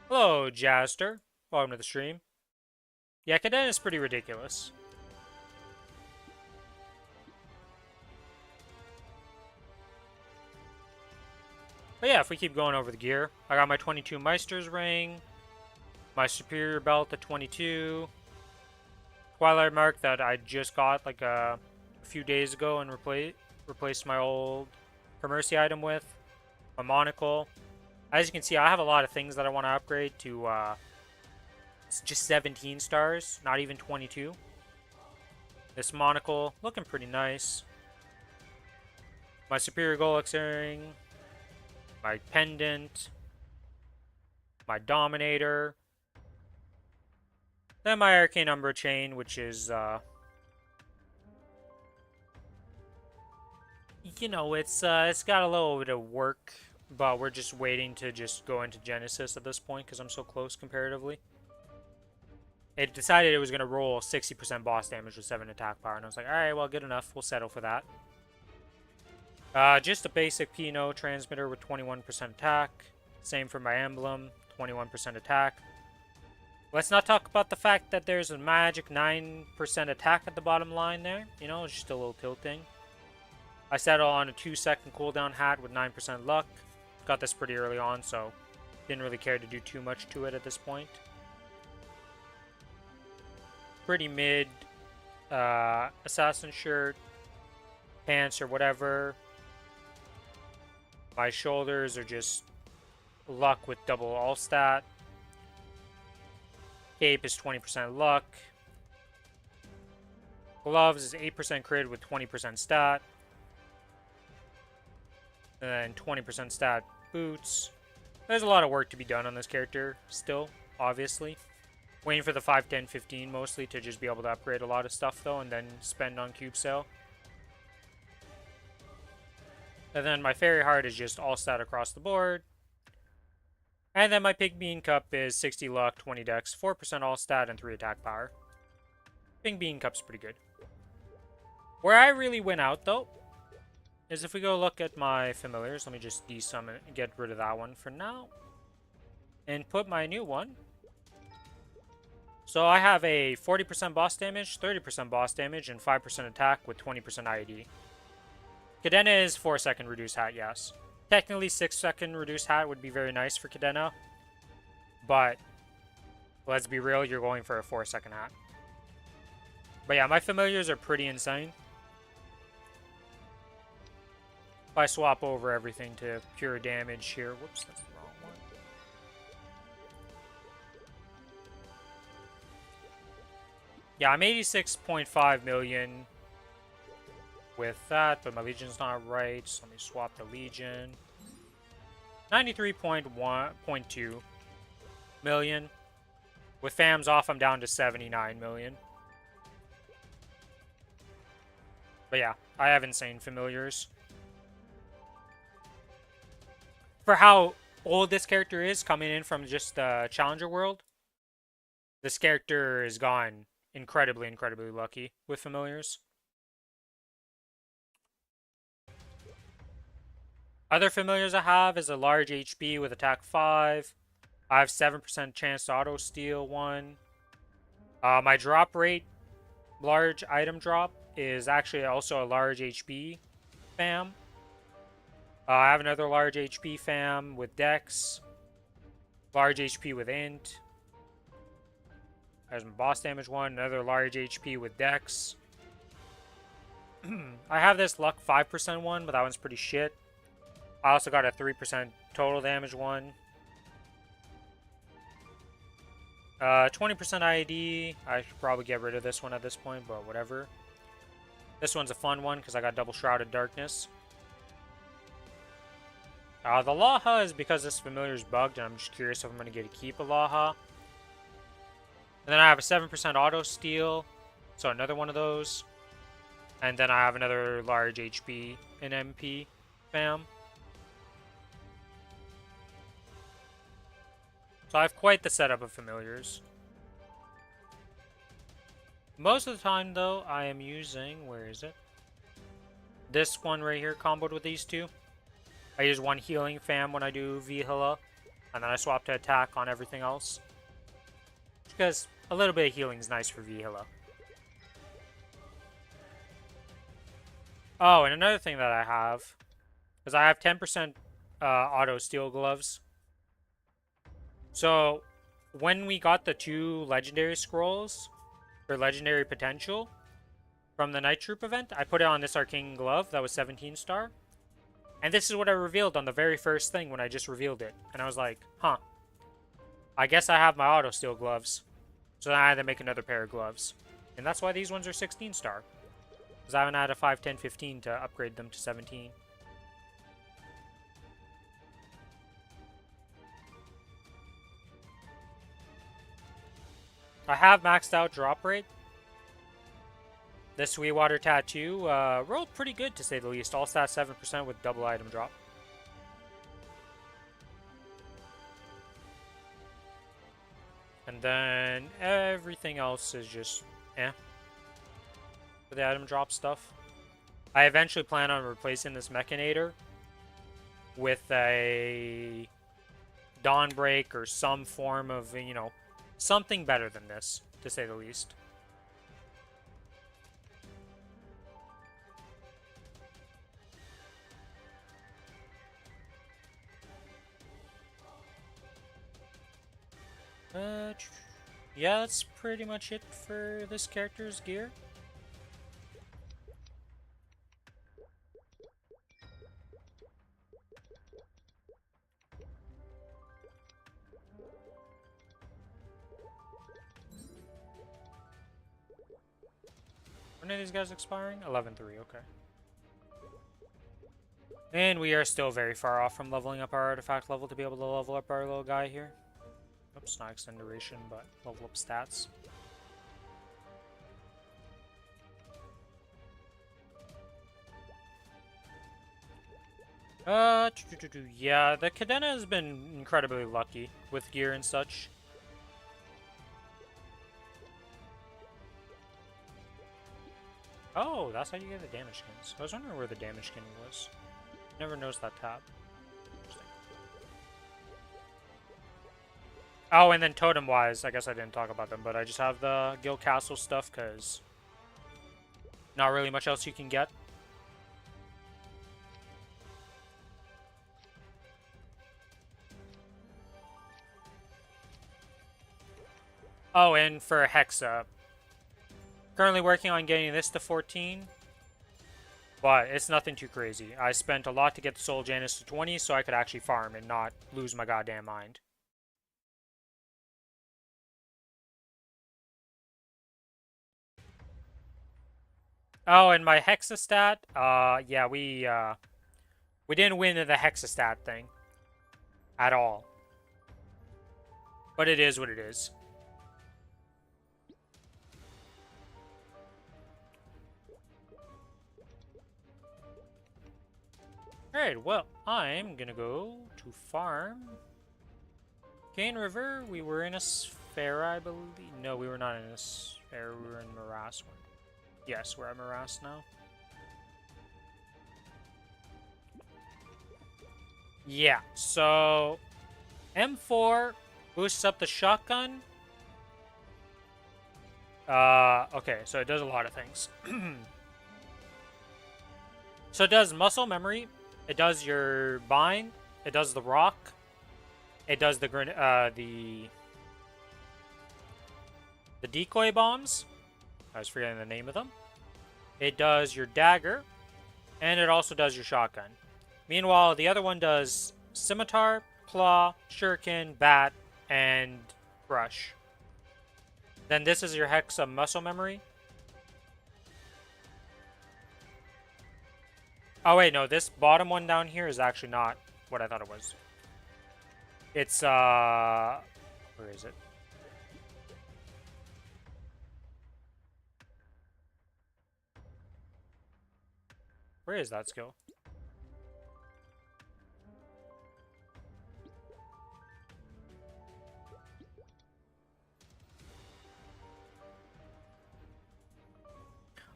Hello, Jaster. Welcome to the stream. Yeah, Cadet is pretty ridiculous. But yeah, if we keep going over the gear, I got my 22 Meister's ring, my Superior Belt at 22, Twilight Mark that I just got like a few days ago and replaced my old Commercy item with, my Monocle. As you can see, I have a lot of things that I want to upgrade to just 17 stars, not even 22. This Monocle looking pretty nice. My Superior Golix earring, my Pendant, my Dominator, then my Arcane Umbra chain, which is, you know, it's got a little bit of work, but we're just waiting to just go into Genesis at this point because I'm so close comparatively. It decided it was going to roll 60% boss damage with 7 attack power, and I was like, alright, well, good enough. We'll settle for that. Just a basic P&O transmitter with 21% attack. Same for my emblem, 21% attack. Let's not talk about the fact that there's a magic 9% attack at the bottom line there. You know, it's just a little tilting. I settle on a 2-second cooldown hat with 9% luck. Got this pretty early on, so didn't really care to do too much to it at this point. Pretty mid assassin shirt, pants or whatever. My shoulders are just luck with double all stat. Cape is 20% luck. Gloves is 8% crit with 20% stat. And then 20% stat boots. There's a lot of work to be done on this character still, obviously. Waiting for the 5, 10, 15 mostly to just be able to upgrade a lot of stuff though and then spend on cube sale. And then my Fairy Heart is just all stat across the board. And then my Pig Bean Cup is 60 luck, 20 dex, 4% all stat, and 3 attack power. Pig Bean Cup's pretty good. Where I really went out, though, is if we go look at my familiars. Let me just desummon and get rid of that one for now. And put my new one. So I have a 40% boss damage, 30% boss damage, and 5% attack with 20% IED. Cadena is 4-second reduced hat, yes. Technically 6-second reduced hat would be very nice for Cadena. But let's be real, you're going for a 4-second hat. But yeah, my familiars are pretty insane. If I swap over everything to pure damage here, whoops, that's the wrong one. Yeah, I'm 86.5 million with that, but my Legion's not right, so let me swap the Legion. 93.2 million. With FAMs off, I'm down to 79 million. But yeah, I have insane familiars. For how old this character is, coming in from just the Challenger world, this character has gone incredibly, incredibly lucky with familiars. Other familiars I have is a large HP with attack 5. I have 7% chance to auto steal 1. My drop rate, large item drop, is actually also a large HP fam. I have another large HP fam with Dex. Large HP with Int. There's my boss damage one. Another large HP with Dex. I have this luck 5% one, but that one's pretty shit. I also got a 3% total damage one. 20% IED. I should probably get rid of this one at this point, but whatever. This one's a fun one because I got double Shrouded Darkness. The Laha is because this familiar is bugged, and I'm just curious if I'm going to get to keep a Laha. And then I have a 7% auto steal, so another one of those. And then I have another large HP and MP fam. So I have quite the setup of familiars. Most of the time, though, I am using... Where is it? This one right here, comboed with these two. I use one healing fam when I do Vihila, and then I swap to attack on everything else. Because a little bit of healing is nice for Vihila. Oh, and another thing that I have is I have 10% auto steel gloves. So when we got the 2 legendary scrolls for legendary potential from the Night Troop event, I put it on this arcane glove that was 17 star. And this is what I revealed on the very first thing when I just revealed it. And I was like, huh. I guess I have my auto steel gloves. So then I had to make another pair of gloves. And that's why these ones are 16 star. Because I haven't had a 5, 10, 15 to upgrade them to 17. I have maxed out drop rate. This Sweetwater Tattoo rolled pretty good, to say the least. All stat 7% with double item drop. And then everything else is just for the item drop stuff. I eventually plan on replacing this Mechanator with a Dawnbreak or some form of, you know, something better than this, to say the least. Yeah, that's pretty much it for this character's gear. When are these guys expiring? 11-3, okay. And we are still very far off from leveling up our artifact level to be able to level up our little guy here. Oops, not extend duration, but level up stats. Yeah, the Cadena has been incredibly lucky with gear and such. Oh, that's how you get the damage skins. I was wondering where the damage skin was. Never noticed that tab. Oh, and then totem-wise, I guess I didn't talk about them, but I just have the Guild Castle stuff, because not really much else you can get. Oh, and for Hexa, currently working on getting this to 14, but it's nothing too crazy. I spent a lot to get the Soul Janus to 20 so I could actually farm and not lose my goddamn mind. Oh, and my Hexa stat, yeah, we didn't win the Hexa stat thing at all. But it is what it is. Alright, well, I'm gonna go to farm. Cane River, we were in a sphere, I believe. No, we were not in a sphere, we were in Morass one. Yes, we're at Morass now. Yeah, so M4 boosts up the shotgun. Okay, so it does a lot of things. So it does muscle memory, it does your bind, it does the rock, it does the decoy bombs. I was forgetting the name of them. It does your dagger, and it also does your shotgun. Meanwhile, the other one does scimitar, claw, shuriken, bat, and brush. Then this is your Hexa muscle memory. Oh wait, no, this bottom one down here is actually not what I thought it was. It's, where is it? Where is that skill?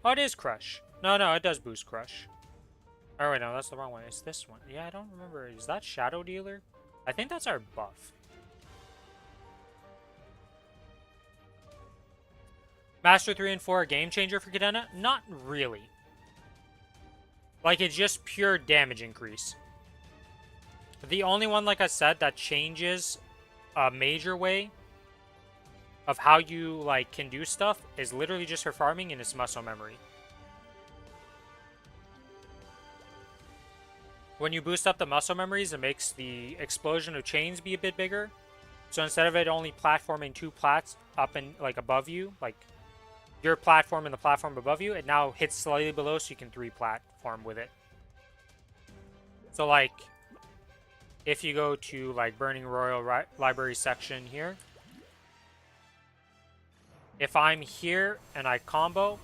Oh, it is Crush. No, it does boost Crush. Oh, wait, no, that's the wrong one. It's this one. Yeah, I don't remember. Is that Shadow Dealer? I think that's our buff. Master 3 and 4 a game changer for Cadena? Not really. Like, it's just pure damage increase. The only one, like I said, that changes a major way of how you, like, can do stuff is literally just her farming and its muscle memory. When you boost up the muscle memories, it makes the explosion of chains be a bit bigger. So instead of it only platforming 2 plats up and, like, above you, like, your platform and the platform above you, it now hits slightly below so you can 3 platform with it. So, like, if you go to, like, Burning Royal Library section here, if I'm here and I combo,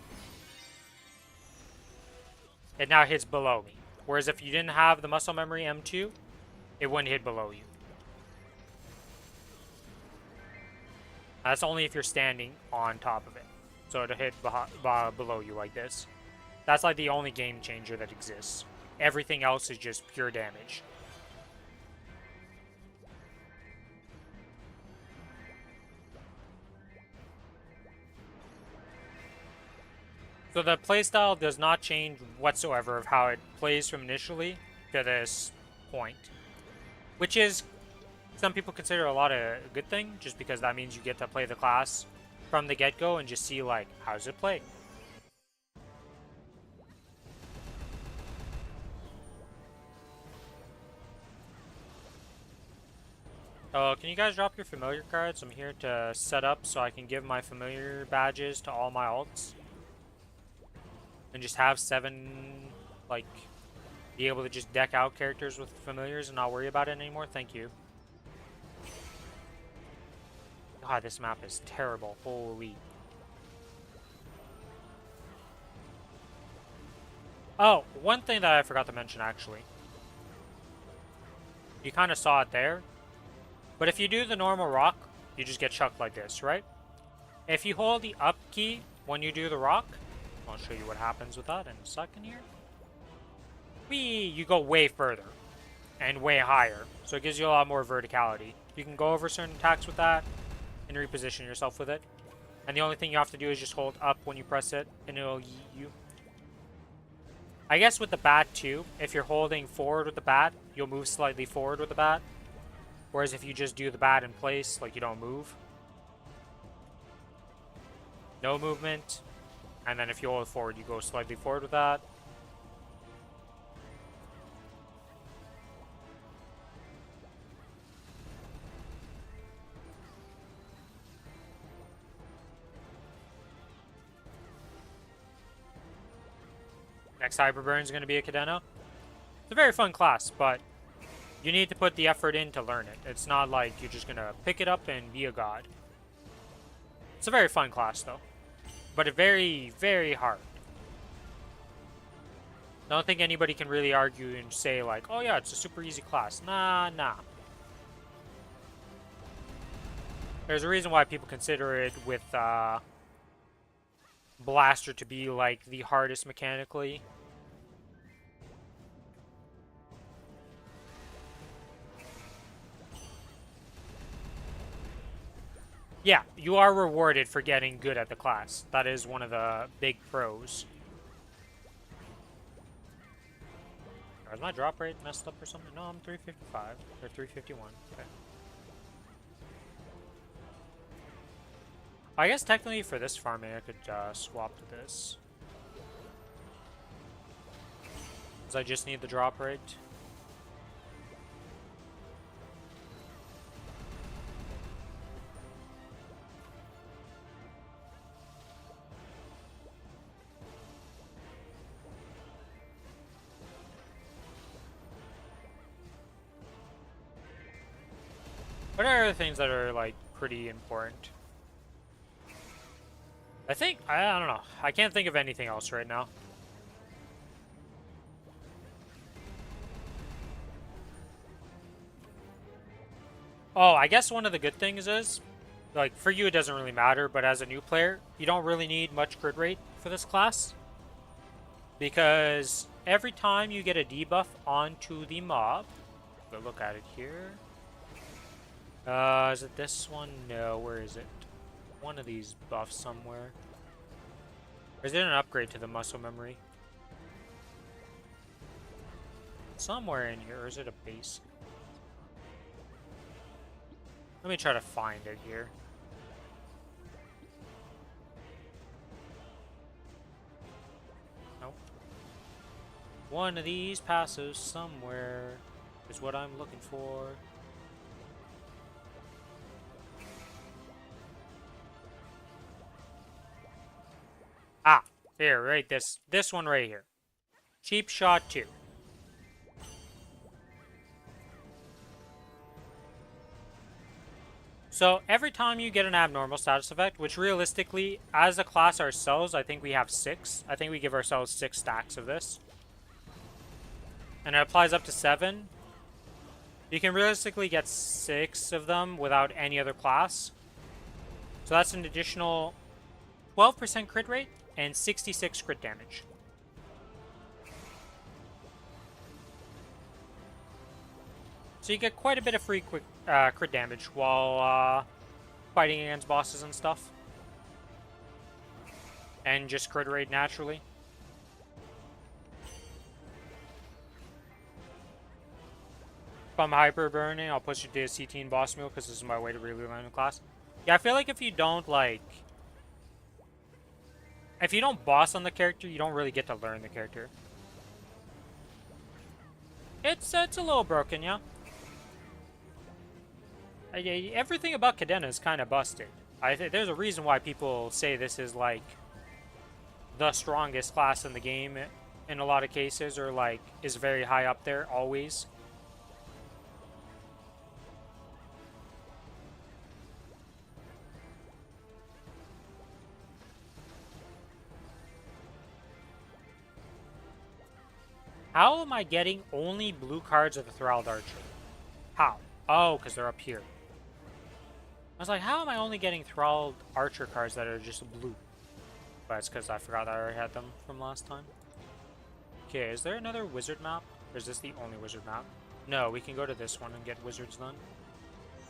it now hits below me. Whereas if you didn't have the muscle memory M2, it wouldn't hit below you. That's only if you're standing on top of it. So it'll hit below you like this. That's like the only game changer that exists. Everything else is just pure damage. So the playstyle does not change whatsoever of how it plays from initially to this point. Which is, some people consider a lot of a good thing, just because that means you get to play the class from the get-go and just see, like, how does it play? Oh, can you guys drop your familiar cards? I'm here to set up so I can give my familiar badges to all my alts. And just have 7, like, be able to just deck out characters with familiars and not worry about it anymore. Thank you. God, this map is terrible. Holy. Oh, one thing that I forgot to mention, actually. You kind of saw it there. But if you do the normal rock, you just get chucked like this, right? If you hold the up key when you do the rock, I'll show you what happens with that in a second here. Whee! You go way further and way higher, so it gives you a lot more verticality. You can go over certain attacks with that and reposition yourself with it. And the only thing you have to do is just hold up when you press it, and it'll yeet you. I guess with the bat too, if you're holding forward with the bat, you'll move slightly forward with the bat. Whereas if you just do the bat in place, like you don't move. No movement. And then if you hold forward, you go slightly forward with that. Next Hyperburn is going to be a Cadeno. It's a very fun class, but you need to put the effort in to learn it. It's not like you're just going to pick it up and be a god. It's a very fun class, though. But it's very, very hard. I don't think anybody can really argue and say, like, oh yeah, it's a super easy class. Nah. There's a reason why people consider it with Blaster to be, like, the hardest mechanically. Yeah, you are rewarded for getting good at the class. That is one of the big pros. Is my drop rate messed up or something? No, I'm 355 or 351. Okay. I guess technically for this farming, I could swap to this. Because I just need the drop rate. What are the things that are, like, pretty important? I don't know. I can't think of anything else right now. Oh, I guess one of the good things is, like, for you it doesn't really matter, but as a new player, you don't really need much crit rate for this class. Because every time you get a debuff onto the mob, go look at it here. Is it this one? No, where is it? One of these buffs somewhere. Or is it an upgrade to the muscle memory? Somewhere in here, or is it a base? Let me try to find it here. Nope. One of these passes somewhere is what I'm looking for. Ah, here, right, this one right here. Cheap Shot 2. So, every time you get an abnormal status effect, which realistically, as a class ourselves, I think we have 6. I think we give ourselves 6 stacks of this. And it applies up to 7. You can realistically get 6 of them without any other class. So that's an additional 12% crit rate and 66 crit damage. So you get quite a bit of free crit damage while fighting against bosses and stuff. And just crit rate naturally. If I'm hyper burning, I'll push it to a CT boss meal because this is my way to really learn the class. Yeah, I feel like if you don't, like... If you don't boss on the character, you don't really get to learn the character. It's a little broken, yeah. Everything about Cadena is kind of busted. There's a reason why people say this is, like, the strongest class in the game in a lot of cases, or, like, is very high up there, always. How am I getting only blue cards of the Thralled Archer? How? Oh, because they're up here. I was like, how am I only getting Thralled Archer cards that are just blue? But it's because I forgot I already had them from last time. Okay, is there another wizard map? Or is this the only wizard map? No, we can go to this one and get wizards done.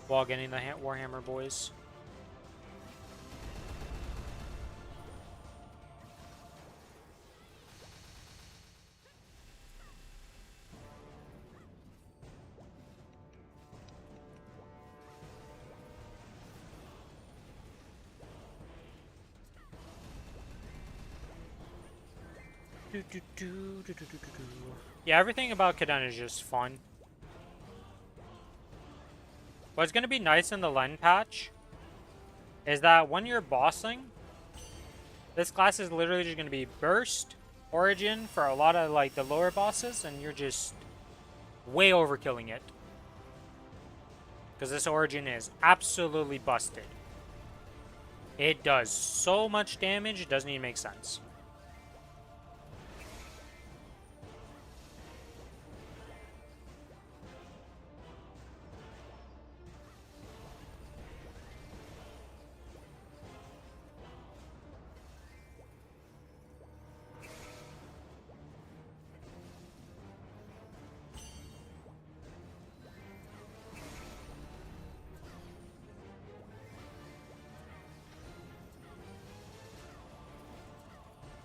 While getting the Warhammer boys. Yeah, everything about Caden is just fun. What's gonna be nice in the Len patch is that when you're bossing, this class is literally just gonna be burst, origin for a lot of like the lower bosses, and you're just way overkilling it. Because this origin is absolutely busted. It does so much damage, it doesn't even make sense.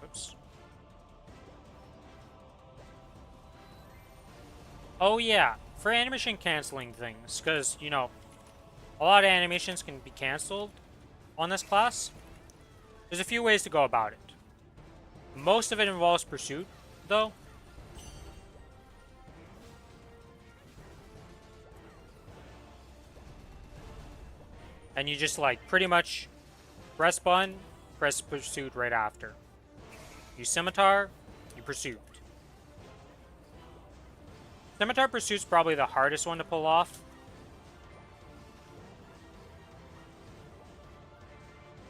Oops. Oh yeah, for animation canceling things, because, you know, a lot of animations can be canceled on this class. There's a few ways to go about it. Most of it involves pursuit, though. And you just, like, pretty much press button, press pursuit right after. You scimitar, you pursuit. Scimitar pursuit's probably the hardest one to pull off.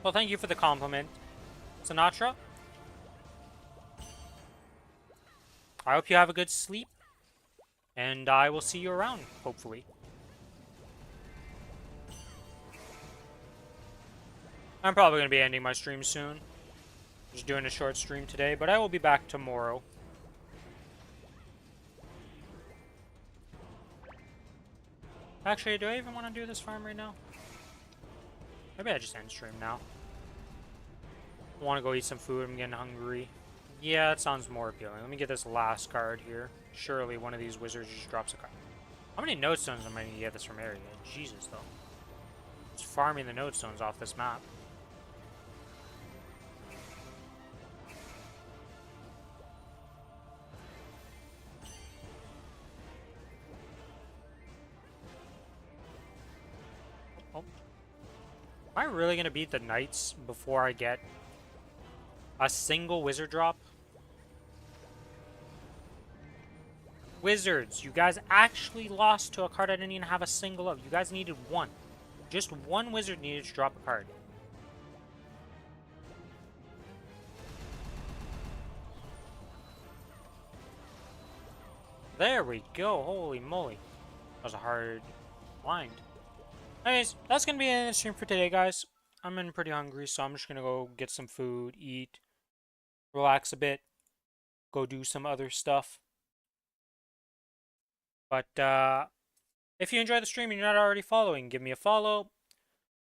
Well, thank you for the compliment, Sinatra. I hope you have a good sleep, and I will see you around, hopefully. I'm probably going to be ending my stream soon. Just doing a short stream today, but I will be back tomorrow. Actually, do I even want to do this farm right now? Maybe I just end stream now. I want to go eat some food. I'm getting hungry. Yeah, that sounds more appealing. Let me get this last card here. Surely one of these wizards just drops a card. How many node stones am I going to get this from area? Jesus, though. Just farming the node stones off this map. Oh. Am I really going to beat the knights before I get a single wizard drop? Wizards, you guys actually lost to a card I didn't even have a single of. You guys needed one. Just one wizard needed to drop a card. There we go. Holy moly. That was a hard blind. Anyways, that's going to be the end of the stream for today, guys. I'm pretty hungry, so I'm just going to go get some food, eat, relax a bit, go do some other stuff. But, if you enjoy the stream and you're not already following, give me a follow.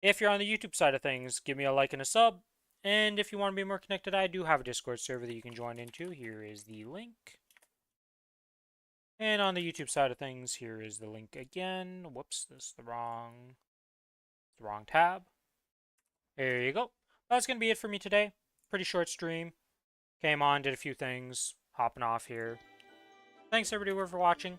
If you're on the YouTube side of things, give me a like and a sub. And if you want to be more connected, I do have a Discord server that you can join into. Here is the link. And on the YouTube side of things, here is the link again. Whoops, this is the wrong tab. There you go. That's going to be it for me today. Pretty short stream. Came on, did a few things, hopping off here. Thanks everybody for watching.